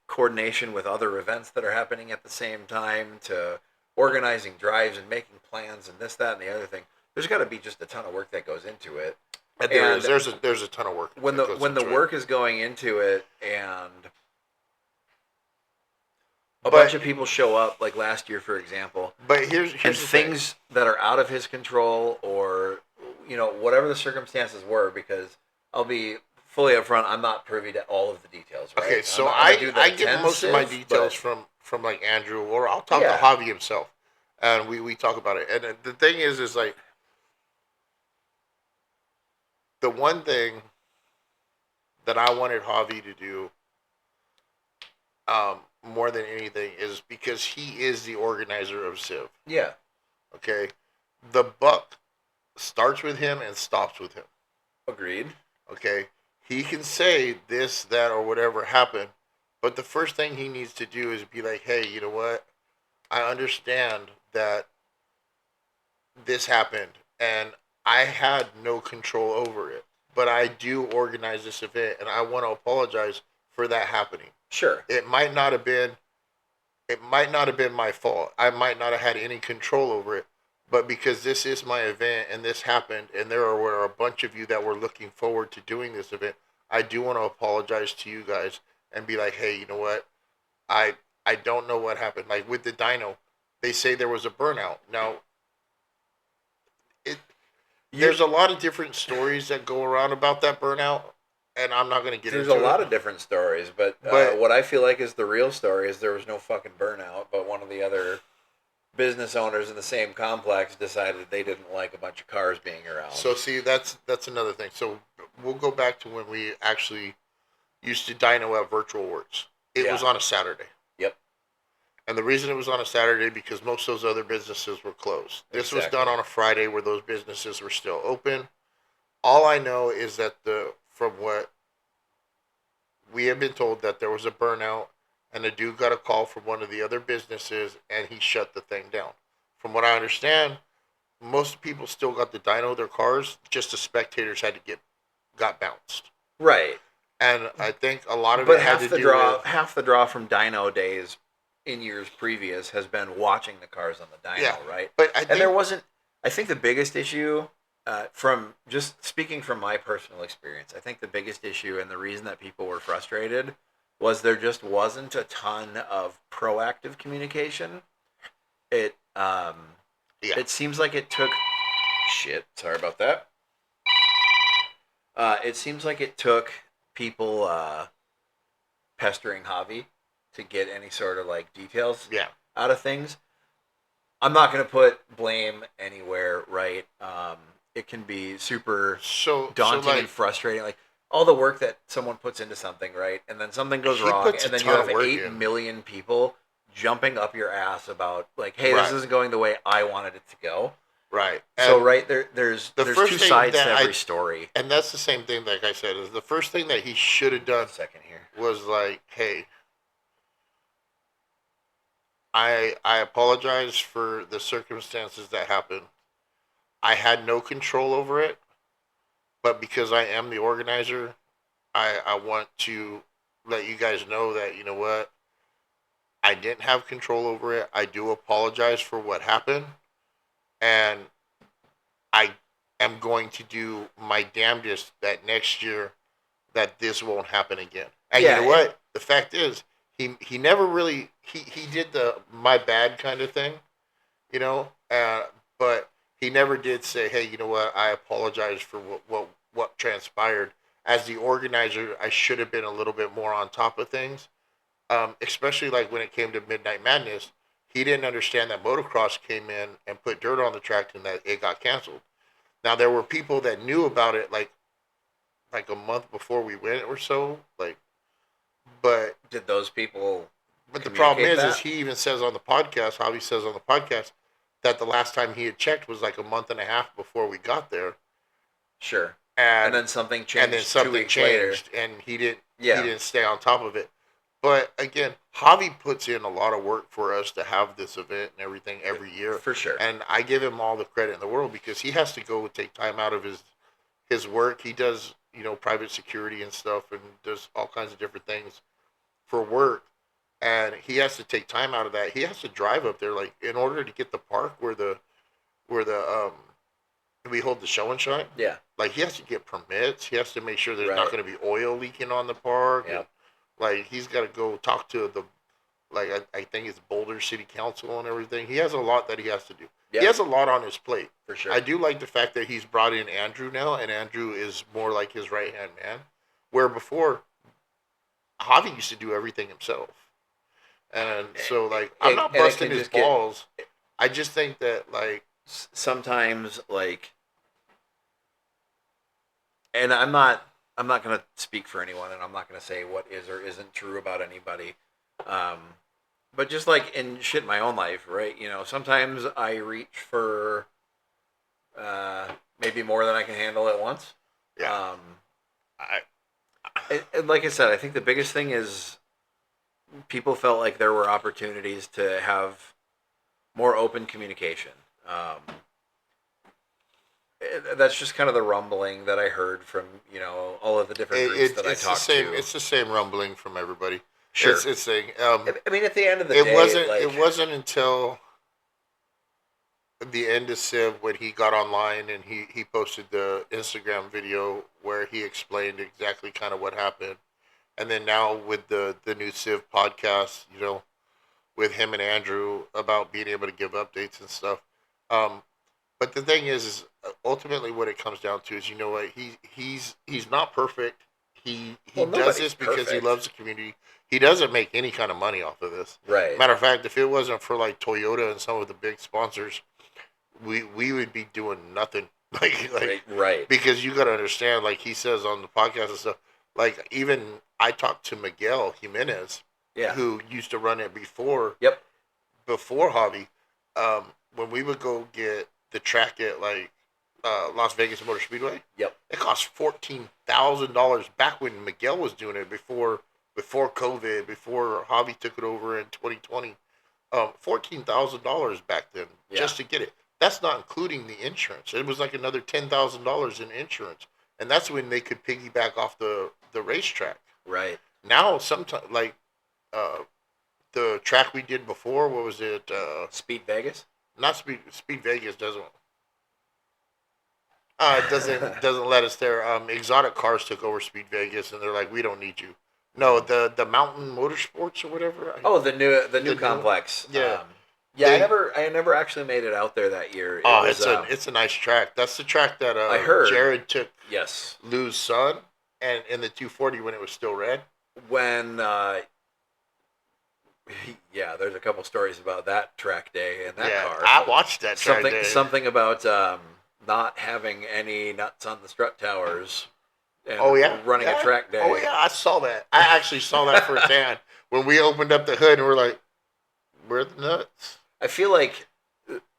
coordination with other events that are happening at the same time, to organizing drives and making plans and this, that, and the other thing. There's got to be just a ton of work that goes into it. And there is. And There's a ton of work when that the goes into it. work is going into it, and a bunch But of people show up, like last year, for example, and here's the thing. things that are out of his control, or whatever the circumstances were, because I'll be fully upfront, I'm not privy to all of the details, Okay, right? I'm so not the dude that I get attends most of my Civ, details but from like Andrew, or I'll talk to yeah, Javi himself, and we talk about it. And the thing is like the one thing that I wanted Javi to do, more than anything, is because he is the organizer of Civ. yeah, Okay, the buck starts with him and stops with him. agreed. Okay, he can say this, that, or whatever happened, but the first thing he needs to do is be like, hey, you know what? I understand that this happened and I had no control over it, but I do organize this event and I want to apologize for that happening. Sure. It might not have been it might not have been my fault. I might not have had any control over it, but because this is my event and this happened and there were a bunch of you that were looking forward to doing this event, I do want to apologize to you guys and be like, "Hey, you know what? I I don't know what happened. Like with the dyno, they say there was a burnout. Now, it You there's a lot of different stories that go around about that burnout, and I'm not going to get There's a into it. lot of different stories, but But what I feel like is the real story is there was no fucking burnout, but one of the other business owners in the same complex decided they didn't like a bunch of cars being around. so see, that's another thing. So we'll go back to when we actually used to dyno at Virtual Works. It was Yeah. on a Saturday. Yep. And the reason it was on a Saturday because most of those other businesses were closed. This was done Exactly. on a Friday where those businesses were still open. All I know is that the from what we have been told that there was a burnout and the dude got a call from one of the other businesses and he shut the thing down. From what I understand, most people still got to dyno their cars, just the spectators had to get got bounced. Right. And I think a lot of But it had to do half the draw from dyno days in years previous has been watching the cars on the dyno, yeah. right? But I And there think wasn't. I think the biggest issue, from just speaking from my personal experience, I think the biggest issue and the reason that people were frustrated was there just wasn't a ton of proactive communication. It yeah. it seems like it took shit. Sorry about that. It seems like it took people pestering Javi to get any sort of like details Yeah. out of things. I'm not going to put blame anywhere, right? It can be super So daunting and like frustrating. Like all the work that someone puts into something, right? And then something goes he wrong, puts a and then you ton have of work 8 in. million people jumping up your ass about like, hey, this Right. isn't going the way I wanted it to go. Right. So And right there's the there's two first thing sides to that every story. and that's the same thing like I said is the first thing that he should have done Second here. was like, hey, I apologize for the circumstances that happened. I had no control over it, but because I am the organizer, I want to let you guys know that you know what, I didn't have control over it. I do apologize for what happened, and I am going to do my damnedest that next year that this won't happen again. And you Yeah, know and what? The fact is, he never really he did the my bad kind of thing, you know, but he never did say, hey, you know what? I apologize for what transpired. As the organizer, I should have been a little bit more on top of things, especially like when it came to Midnight Madness. He didn't understand that motocross came in and put dirt on the track and that it got canceled. Now there were people that knew about it like a month before we went or so, like, but did those people the problem communicate is that? he even says on the podcast, Javi says on the podcast that the last time he had checked was like a month and a half before we got there, Sure. And and then something and then changed two something weeks later. changed, and he Yeah. didn't stay on top of it. But again, Javi puts in a lot of work for us to have this event and everything every year, For sure. and I give him all the credit in the world because he has to go take time out of his work. He does private security and stuff, and does all kinds of different things for work, and he has to take time out of that. He has to drive up there, like in order to get the park where the we hold the show and shine. Yeah. Like he has to get permits. He has to make sure there's not Right. going to be oil leaking on the park, and Yep. like he's got to go talk to the like I think it's Boulder City Council and everything. He has a lot that he has to do. He Yeah. has a lot on his plate. For sure. I do like the fact that he's brought in Andrew now, and Andrew is more like his right hand man, where before Javi used to do everything himself. And so, like, I'm not And it busting can his just get balls. I just think that, like, sometimes like, and I'm not going to speak for anyone, and I'm not going to say what is or isn't true about anybody. Um, but just like in shit in my own life, right? Sometimes I reach for maybe more than I can handle at once. yeah, Um, I, and like I said, I think the biggest thing is people felt like there were opportunities to have more open communication. That's just kind of the rumbling that I heard from all of the different groups that I it's the talked same. to. It's the same rumbling from everybody. Sure. It's saying, I mean, at the end of the it day, wasn't. like, It wasn't until the end of Civ when he got online and he posted the Instagram video where he explained exactly kind of what happened. And then now with the new Civ podcast, with him and Andrew about being able to give updates and stuff. Um, but the thing is ultimately what it comes down to is what he's not perfect. He well, does nobody's this because he perfect, loves the community. He doesn't make any kind of money off of this. right? Matter of fact, if it wasn't for like Toyota and some of the big sponsors, we would be doing nothing. Right. Because you got to understand, like he says on the podcast and stuff. Like even I talked to Miguel Jimenez, Yeah. who used to run it Yep. before Hobby. When we would go get the track at like Las Vegas Motor Speedway, Yep. it cost $14,000 back when Miguel was doing it before COVID, before Hobby took it over in 2020. $14,000 back then Yeah. just to get it. That's not including the insurance. It was like another $10,000 in insurance, and that's when they could piggyback off the racetrack. Right. Now, sometimes like uh, the track we did before, what was it? Speed Vegas. Not Speed Vegas doesn't let us there. Exotic Cars took over Speed Vegas, and they're like, we don't need you. No, the Mountain Motorsports or whatever. Oh, the new complex. Yeah. Yeah, They- I never actually made it out there that year. It Oh, was, it's a nice track. That's the track that I heard. Jared took Yes. Lou's son, and in the 240 when it was still red. When yeah, there's a couple stories about that track day and that Yeah, car. I watched that track something day. something about not having any nuts on the strut towers. And Oh yeah, running yeah. a track day. Oh yeah, I saw that. I actually saw that firsthand when we opened up the hood and we're like, "Where are the nuts?" I feel like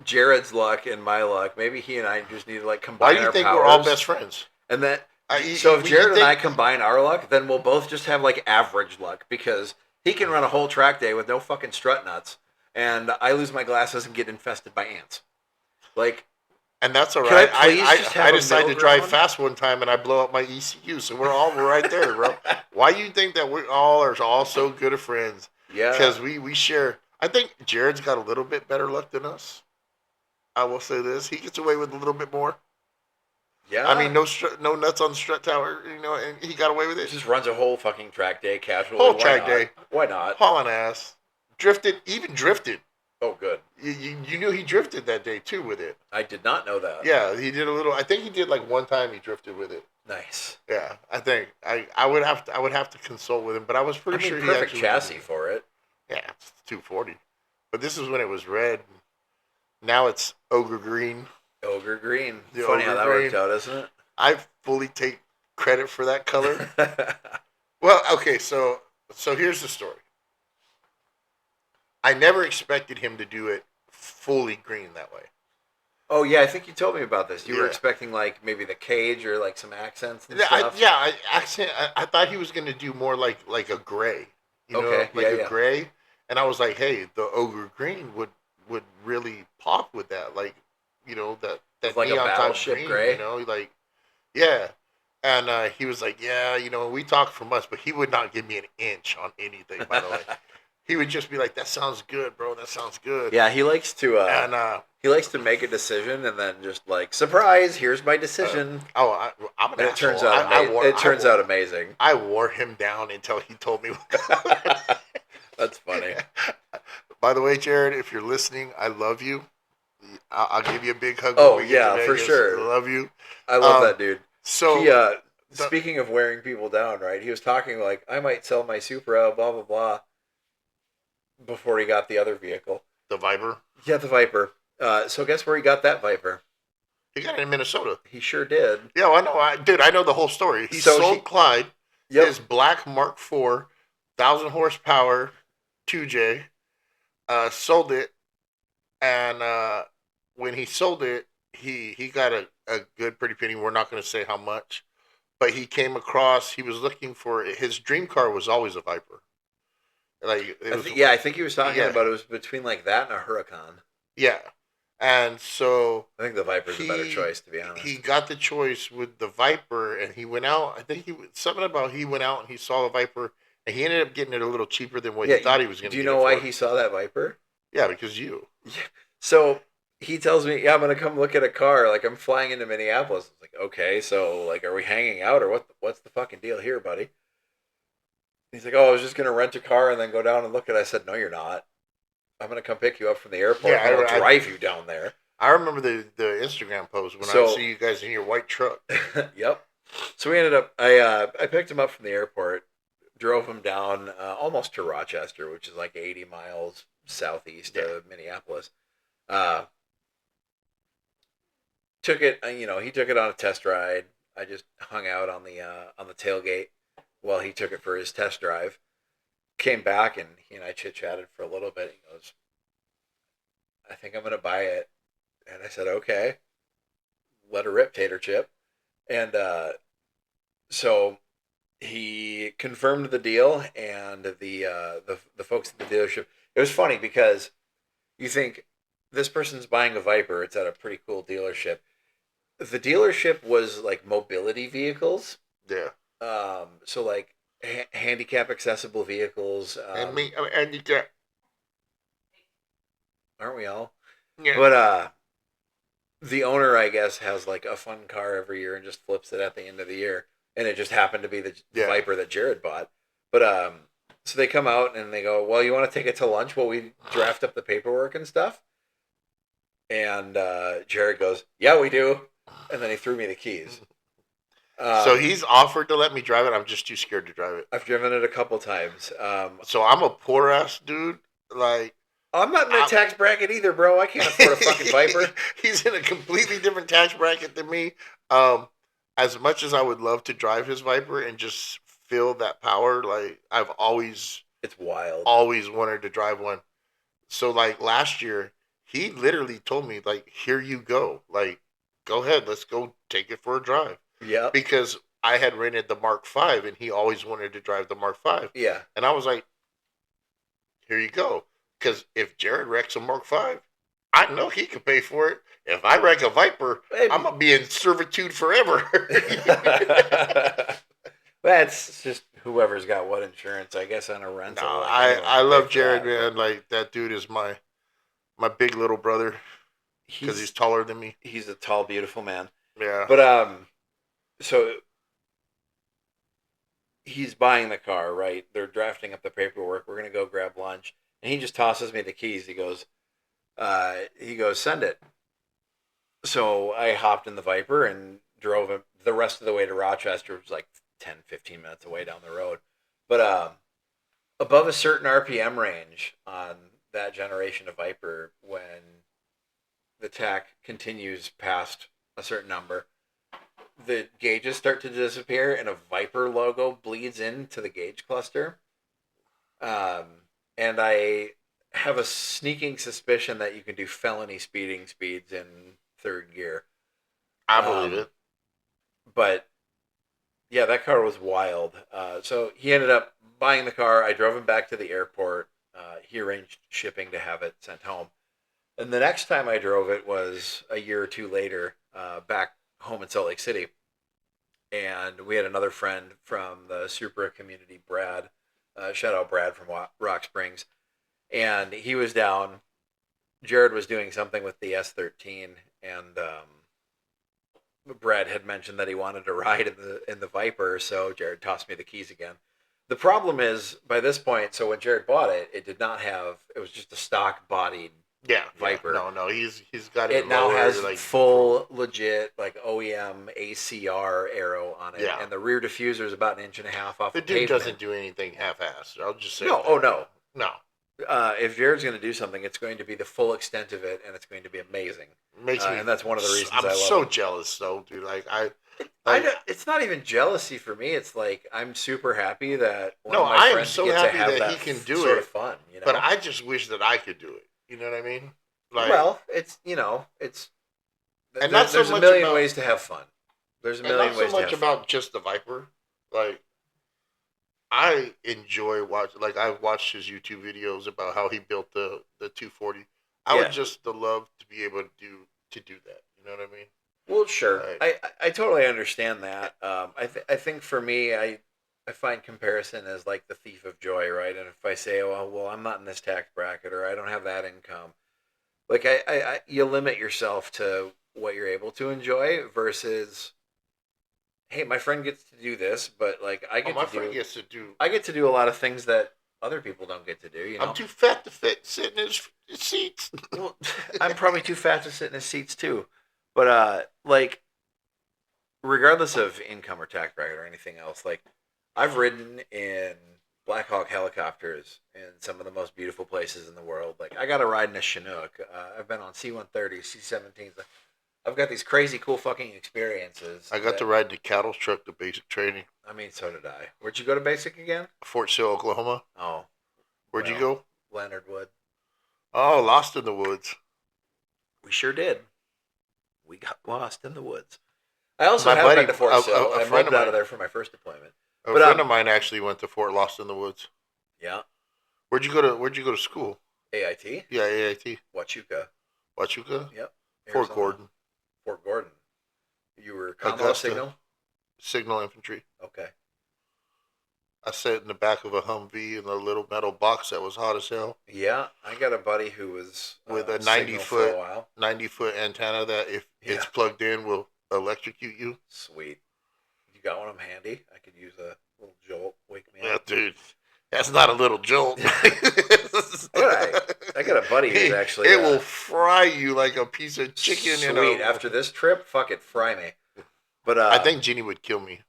Jared's luck and my luck. Maybe he and I just need to like Why combine do you our think powers. we're all best friends? And that You- so if you Jared and I think- combine our luck, then we'll both just have like average luck because he can run a whole track day with no fucking strut nuts, and I lose my glasses and get infested by ants. Like, And that's all Can right. I please just have I a decided to middle drive ground? fast one time and I blow up my ECU. So we're right there, bro. Why do you think that we all are all so good of friends? yeah, Because we share. I think Jared's got a little bit better luck than us. I will say this: he gets away with a little bit more. yeah. I mean, no nuts on the strut tower, and he got away with it. just runs a whole fucking track day casually. Whole Why track not? day. Why not? Hauling ass, even drifted. Oh, good. You knew he drifted that day too with it. I did not know that. Yeah, he did a little. I think he did like one time he drifted with it. Nice. Yeah, I think I would have to consult with him, but I was pretty sure he perfect actually chassis for it. Yeah, it's 240. But this is when it was red. Now it's ogre green. Ogre green. The Funny how ogre that green. worked out, isn't I fully take credit for that color. it? Well, okay, so here's the story. I never expected him to do it fully green that way. Oh yeah, I think you told me about this. You were Yeah. expecting like maybe the cage or like some accents and Yeah, stuff. I thought he was going to do more like a gray. Okay, like yeah, a yeah. gray. And I was like, hey, the ogre green would really pop with that, like With that like a neon type battleship green, gray. like yeah. And he was like, yeah, we talked for months, but he would not give me an inch on anything. By the way, he would just be like, that sounds good, bro. That sounds good. Yeah, And he likes to make a decision and then just like surprise, here's my uh, decision, oh, I'm an and it turns asshole. out I amazing. wore It turns out amazing. I wore him down until he told me. That's funny. By the way, Jared, if you're listening, I love you. I'll give you a big hug when Oh we get to yeah, for Vegas. I sure. love you. I love Um, that dude. He so the speaking of wearing people down, right? He was talking like I might sell my Supra, blah blah blah, before he got the other vehicle. the Viper, Yeah, the Viper. So guess where he got that Viper? he got it in Minnesota. He sure did. Yeah, well, I know. Dude, I know the whole story. He So sold Clyde yep. his black Mark IV, 1,000 horsepower 2J. Sold it, and when he sold it, he got a good pretty penny. We're not going to say how much, but he came across. He was looking for his dream car was always a Viper. Like it was, Yeah, I think he was talking yeah, about it was between like that and a Huracan. yeah, and so I think the Viper's a better he choice, to be he honest. got the choice with the Viper, and he went out. I think something about he went out and he saw the Viper, and he ended up getting it a little cheaper than what he Yeah, thought he was going do to you get know it why for. he saw that Viper? Yeah, because you. Yeah. So he tells me, "Yeah, I'm gonna come look at a car. Like I'm flying into Minneapolis." I was like, "Okay, so like, are we hanging out or what? What's the fucking deal here, buddy?" He's like, "Oh, I was just gonna rent a car and then go down and look at it." I said, "No, you're not. I'm gonna come pick you up from the airport Yeah, and then I'll drive you down there." I remember the Instagram post when I So, see you guys in your white truck. yep. So we ended up. I picked him up from the airport, drove him down almost to Rochester, which is like 80 miles southeast Yeah, of Minneapolis. Uh, took it. He took it on a test ride. I just hung out on the tailgate while he took it for his test drive. Came back and he and I chit chatted for a little bit. He goes, "I think I'm gonna buy it," and I said, "Okay, let her rip, Tater Chip." And so he confirmed the deal, and the folks at the dealership. It was funny because you think this person's buying a Viper. It's at a pretty cool dealership. The dealership was like mobility vehicles. yeah. So like handicap accessible vehicles. And me, and you got Aren't we all? yeah, But the owner, I guess, has like a fun car every year and just flips it at the end of the year. And it just happened to be the yeah. Viper that Jared bought. But so they come out and they go, "Well, you want to take it to lunch while we draft up the paperwork and stuff?" And Jared goes, "Yeah, we do." And then he threw me the keys. So he's offered to let me drive it. I'm just too scared to drive it. I've driven it a couple times. So I'm a poor ass dude. Like I'm not in that I'm, tax bracket either, bro. I can't afford a fucking Viper. he's in a completely different tax bracket than me. Um, as much as I would love to drive his Viper and just feel that power, like I've It's wild. always wanted to drive one. So like last year, he literally told me like, "Here you go. Like, go ahead. Let's go take it for a drive." Yep. Because I had rented the Mark V and he always wanted to drive the Mark V. Yeah. And I was like, "Here you go." Because if Jared wrecks a Mark V, I know he can pay for it. If I wreck a Viper, I'm And gonna be in servitude forever. that's just whoever's got what insurance, I guess, on a No, rental. Like anyone I can pay love for Jared, that. But man. Like that dude is my big little brother because he's he's taller than me. he's a tall, beautiful man. Yeah, But so he's buying the car, right? They're drafting up the paperwork. We're gonna go grab lunch, and he just tosses me the keys. He goes, "Send it." So I hopped in the Viper and drove him the rest of the way to Rochester. It was like 10, 15 minutes away down the road. But above a certain RPM range on that generation of Viper, when the tack continues past a certain number, the gauges start to disappear and a Viper logo bleeds into the gauge cluster. And I have a sneaking suspicion that you can do felony speeding speeds in third gear. I believe Um, it. but yeah, that car was wild. So he ended up buying the car, I drove him back to the airport. He arranged shipping to have it sent home. And the next time I drove it was a year or two later, back home in Salt Lake City. And we had another friend from the Supra community, Brad. Shout out Brad from Rock Springs. And he was down. Jared was doing something with the S13, and Brad had mentioned that he wanted to ride in the Viper, so Jared tossed me the keys again. The problem is, by this point, so when Jared bought it, it did not have. It was just a stock bodied Yeah, Viper. Yeah. No, he's got It now has like full legit like OEM ACR arrow on it, Yeah. and the rear diffuser is about an inch and a half off the the dude pavement. doesn't do anything half-assed. I'll just say No, that. oh no. No. If Jared's going to do something, it's going to be the full extent of it, and it's going to be amazing. Makes me, and that's one of the reasons I I'm love so him. jealous, though, dude. It's not even jealousy for me. It's like I'm super happy that one No, of my I am friends so gets happy to have that he can do sort it, of fun. You know, but I just wish that I could do it. You know what I mean? Like, well, it's and not so there's much a million about, ways to have fun. There's a and million not ways so to much have about fun. just the Viper. Like, I enjoy watching. Like, I've watched his YouTube videos about how he built the 240. I would just love to be able to do that. You know what I mean? Well, sure. Like, I totally understand that. I think for me, I find comparison as like the thief of joy, right? And if I say, oh well, I'm not in this tax bracket or I don't have that income, like you limit yourself to what you're able to enjoy versus, hey, my friend gets to do this, but like my friend gets to do. I get to do a lot of things that other people don't get to do. You know, I'm too fat to sit in his seats. well, I'm probably too fat to sit in his seats too. But like regardless of income or tax bracket or anything else, like I've ridden in Black Hawk helicopters in some of the most beautiful places in the world. Like I got to ride in a Chinook. I've been on C-130, C-17s. I've got these crazy cool fucking experiences. I got to ride the cattle truck, the basic training. I mean, so did I. Where'd you go to basic again? Fort Sill, Oklahoma. Oh, Where'd you go? Leonard Wood. Oh, Lost in the Woods. We sure did. We got lost in the woods. I also have been to Fort Sill. I moved out of there for my first deployment. A friend of mine actually went to Fort Lost in the Woods. Yeah. Where'd you go to school? AIT? Yeah, AIT. Huachuca. Huachuca? Yep. Fort Gordon. Fort Gordon. You were combo Augusta. signal? Signal infantry. Okay. I sat in the back of a Humvee in a little metal box that was hot as hell. Yeah, I got a buddy who was with a 90-foot antenna that if it's plugged in will electrocute you. Sweet. You got one of them handy? I could use a little jolt. Wake me Yeah, up. dude. That's not a little jolt. I got a buddy who's actually... It will fry you like a piece of chicken. Sweet. After this trip, fuck it, fry me. But I think Ginny would kill me.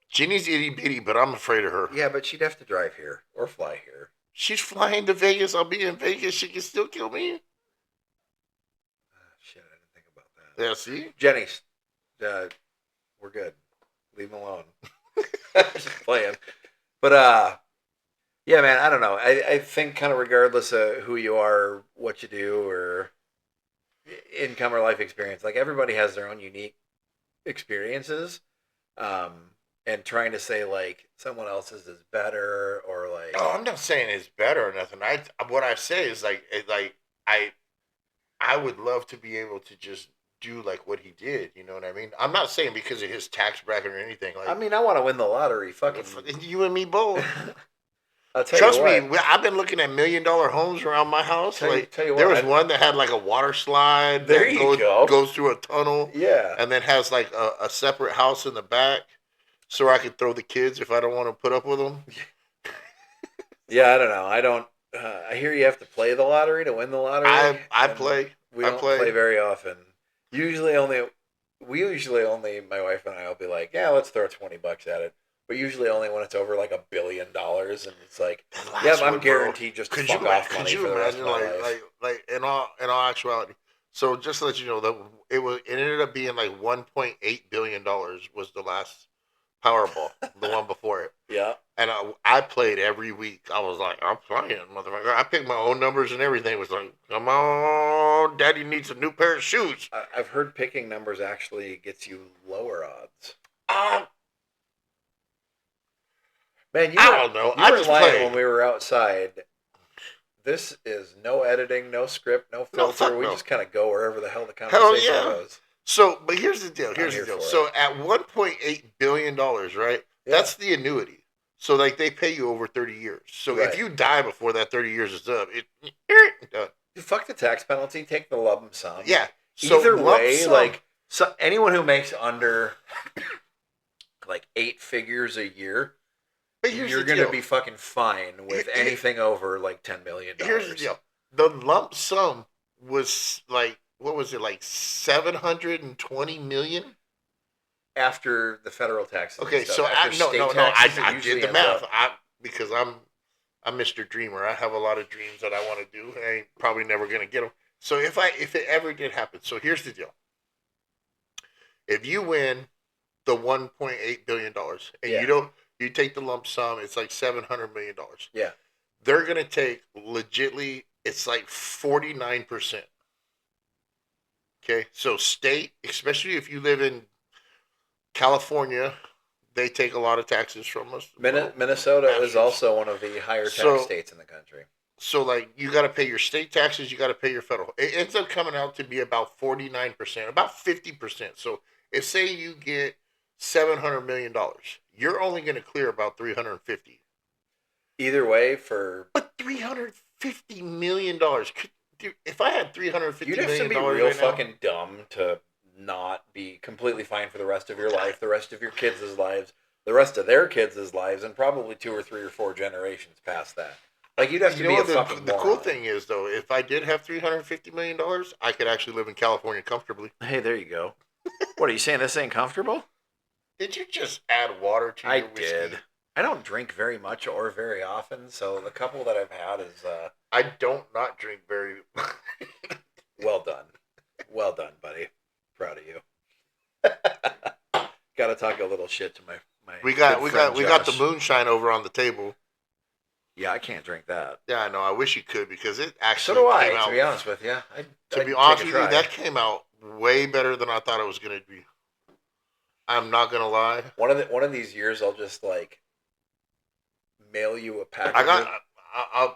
Ginny's itty bitty, but I'm afraid of her. Yeah, but she'd have to drive here or fly here. She's flying to Vegas. I'll be in Vegas. She can still kill me. Shit, I didn't think about that. Yeah, see? Jenny, we're good. Leave him alone. Just playing. But, yeah, man, I don't know. I think kind of regardless of who you are, what you do, or income or life experience, like everybody has their own unique experiences. And trying to say like someone else's is better or like... Oh, I'm not saying it's better or nothing. What I say is like I would love to be able to just do like what he did. You know what I mean? I'm not saying because of his tax bracket or anything. Like, I mean, I want to win the lottery. Fucking you and me both. I'll tell Trust you what. me, I've been looking at $1 million homes around my house. Tell you what, there was one that had like a water slide. There you go. Goes through a tunnel. Yeah. And then has like a separate house in the back, so I could throw the kids if I don't want to put up with them. Yeah, I don't know. I don't. I hear you have to play the lottery to win the lottery. I play. We don't play very often. We usually only, my wife and I will be like, yeah, let's throw $20 at it. But usually only when it's over like $1 billion, and it's like, yeah, I'm guaranteed just to fuck off money for the rest of my life. Like in all actuality. So just to let you know that it ended up being like $1.8 billion was the last Powerball, the one before it. Yeah. And I played every week. I was like, I'm playing, motherfucker. I picked my own numbers and everything. It was like, come on, Daddy needs a new pair of shoes. I've heard picking numbers actually gets you lower odds. Man, I don't know. you I weren't just lying play. when we were outside. This is no editing, no script, no No, filter. fuck We no. just kind of go wherever the hell the Hell conversation yeah. goes. So, but here's the deal. I'm Here's the here deal. for it. So, at $1.8 billion, right? Yeah. That's the annuity. So, like, they pay you over 30 years. So, if Right. you die before that 30 years is up, done. Fuck the tax penalty. Take the lump sum. Yeah. So, Either lump way, sum. like anyone who makes under like 8 figures a year, But here's you're the gonna deal. be fucking fine with anything over like $10 million. Here's the deal. The lump sum was like, what was it, like 720 million? After the federal taxes and Okay, stuff. so After no, state no, no. I, taxes, it I did usually the ends math. up. Because I'm Mr. Dreamer. I have a lot of dreams that I want to do. I ain't probably never gonna get them. So if it ever did happen, so here's the deal: if you win the $1.8 billion and Yeah. you take the lump sum, it's like $700 million. Yeah. They're gonna take legitly. It's like 49%. Okay, so state, especially if you live in California, they take a lot of taxes from us. Little Minnesota is bastards. also one of the higher tax So states in the country. so like you got to pay your state taxes, you got to pay your federal. It ends up coming out to be about 49%, about 50%. So if say you get $700 million, you're only going to clear about 350. Either way, for But $350 million, dude, if I had 350 you'd have to million be dollars real right now, fucking dumb to not be completely fine for the rest of your life, the rest of your kids' lives, the rest of their kids' lives, and probably 2 or 3 or 4 generations past that. Like you'd have to you know be a what fucking the cool moron. thing is though, if I did have $350 million, I could actually live in California comfortably. Hey, there you go. What are you saying? This ain't comfortable? Did you just add water to I your did. whiskey? I don't drink very much or very often, so the couple that I've had is I don't not drink very. well done. Well done, buddy. Proud of you. Got to talk a little shit to my we good got we friend got we got the Josh. moonshine over on the table. Yeah, I can't drink that. Yeah, I know. I wish you could because it So actually do came I, to out. be honest with you. To be I'd take honest a with you, try. that came out way better than I thought it was gonna be. I'm not gonna lie. One of these years, I'll just like mail you a I package got.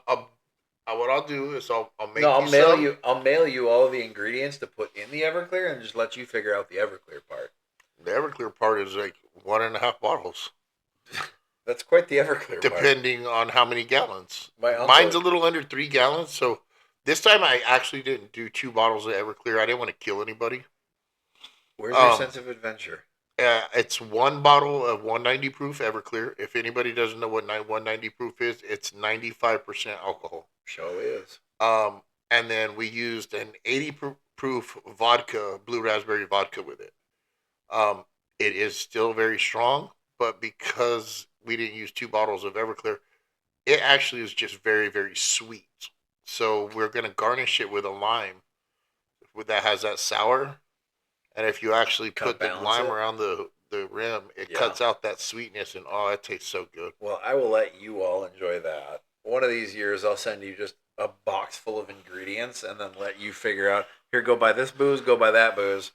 of. What I'll do is I'll No, make you some. I'll mail you all the ingredients to put in the Everclear, and just let you figure out the Everclear part. The Everclear part is like 1.5 bottles, That's quite the Everclear part. depending on how many gallons. My uncle. Mine's a little under 3 gallons, so this time I actually didn't do 2 bottles of Everclear. I didn't want to kill anybody. Where's your Um, sense of adventure? it's 1 bottle of 190 proof Everclear. If anybody doesn't know what 190 proof is, it's 95% alcohol. Show is. And then we used an 80 proof vodka, blue raspberry vodka with it. Um, it is still very strong, but because we didn't use 2 bottles of Everclear, it actually is just very, very sweet. So we're gonna garnish it with a lime, that has that sour. And if you actually Kind of put the balance lime it. around the rim, it Yeah. cuts out that sweetness, and oh, it tastes so good. Well, I will let you all enjoy that. One of these years, I'll send you just a box full of ingredients, and then let you figure out. Here, go buy this booze, go buy that booze,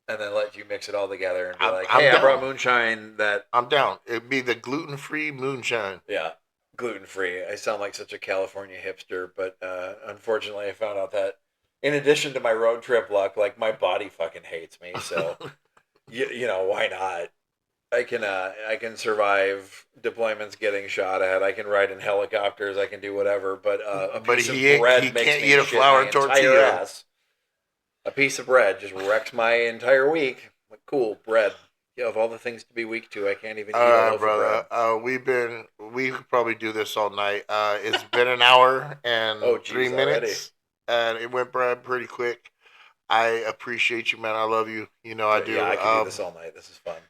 and then let you mix it all together and be like, I'm "Hey, I brought down. moonshine that I'm down. It'd be the gluten free moonshine. yeah, gluten free." I sound like such a California hipster, but unfortunately, I found out that in addition to my road trip luck, like my body fucking hates me. So you know why not? I can survive deployments, getting shot at. I can ride in helicopters. I can do whatever. But a But piece of he bread makes can't me eat a shit my flour entire tortilla. ass. A piece of bread just wrecks my entire week. Like, cool bread. Yeah, of all the things to be weak to, I can't even eat a loaf of bread. Brother. We could probably do this all night. It's been an hour Oh, and three geez, already. minutes, and it went by pretty quick. I appreciate you, man. I love you. You know I Yeah, do. I could do this all night. This is fun.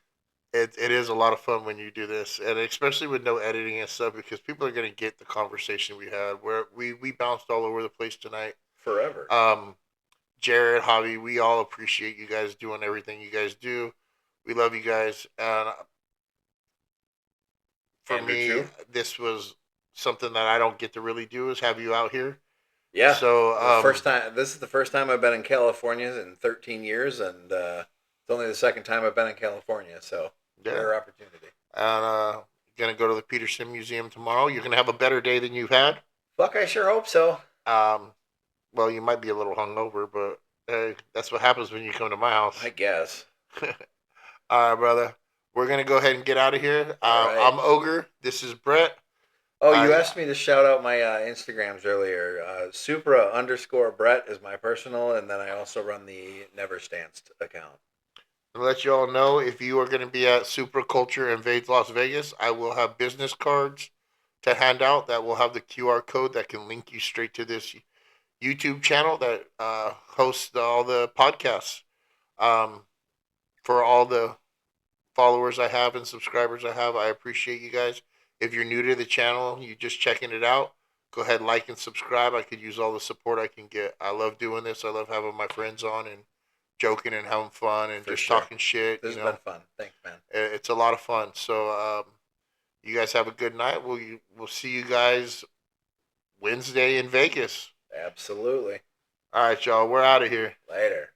It is a lot of fun when you do this, and especially with no editing and stuff, because people are gonna get the conversation we had. Where we bounced all over the place tonight. Forever. Jared, Javi, we all appreciate you guys doing everything you guys do. We love you guys, and for Andrew, me, too? this was something that I don't get to really do is have you out here. Yeah. So, The first time. This is the first time I've been in California in 13 years, and it's only the second time I've been in California. So yeah, rare opportunity. and gonna go to the Peterson Museum tomorrow. You're gonna have a better day than you've had. Fuck, I sure hope so. Um, well, you might be a little hungover, but hey, that's what happens when you come to my house. I guess. All right, brother. We're gonna go ahead and get out of here. All right. I'm Ogre. This is Brett. Oh, you I asked me to shout out my Instagrams earlier. Supra underscore Brett is my personal, and then I also run the Never Stanced account. let you all know if you are gonna be at Super Culture Invades Las Vegas, I will have business cards to hand out that will have the QR code that can link you straight to this YouTube channel that hosts all the podcasts. Um, for all the followers I have and subscribers I have, I appreciate you guys. If you're new to the channel, you just checking it out, go ahead, like and subscribe. I could use all the support I can get. I love doing this. I love having my friends on and joking and having fun and For just sure. talking shit. This You has been know, fun. Thanks, man. it's a lot of fun. So you guys have a good night. We'll see you guys Wednesday in Vegas. Absolutely. All right, y'all. We're out of here. Later.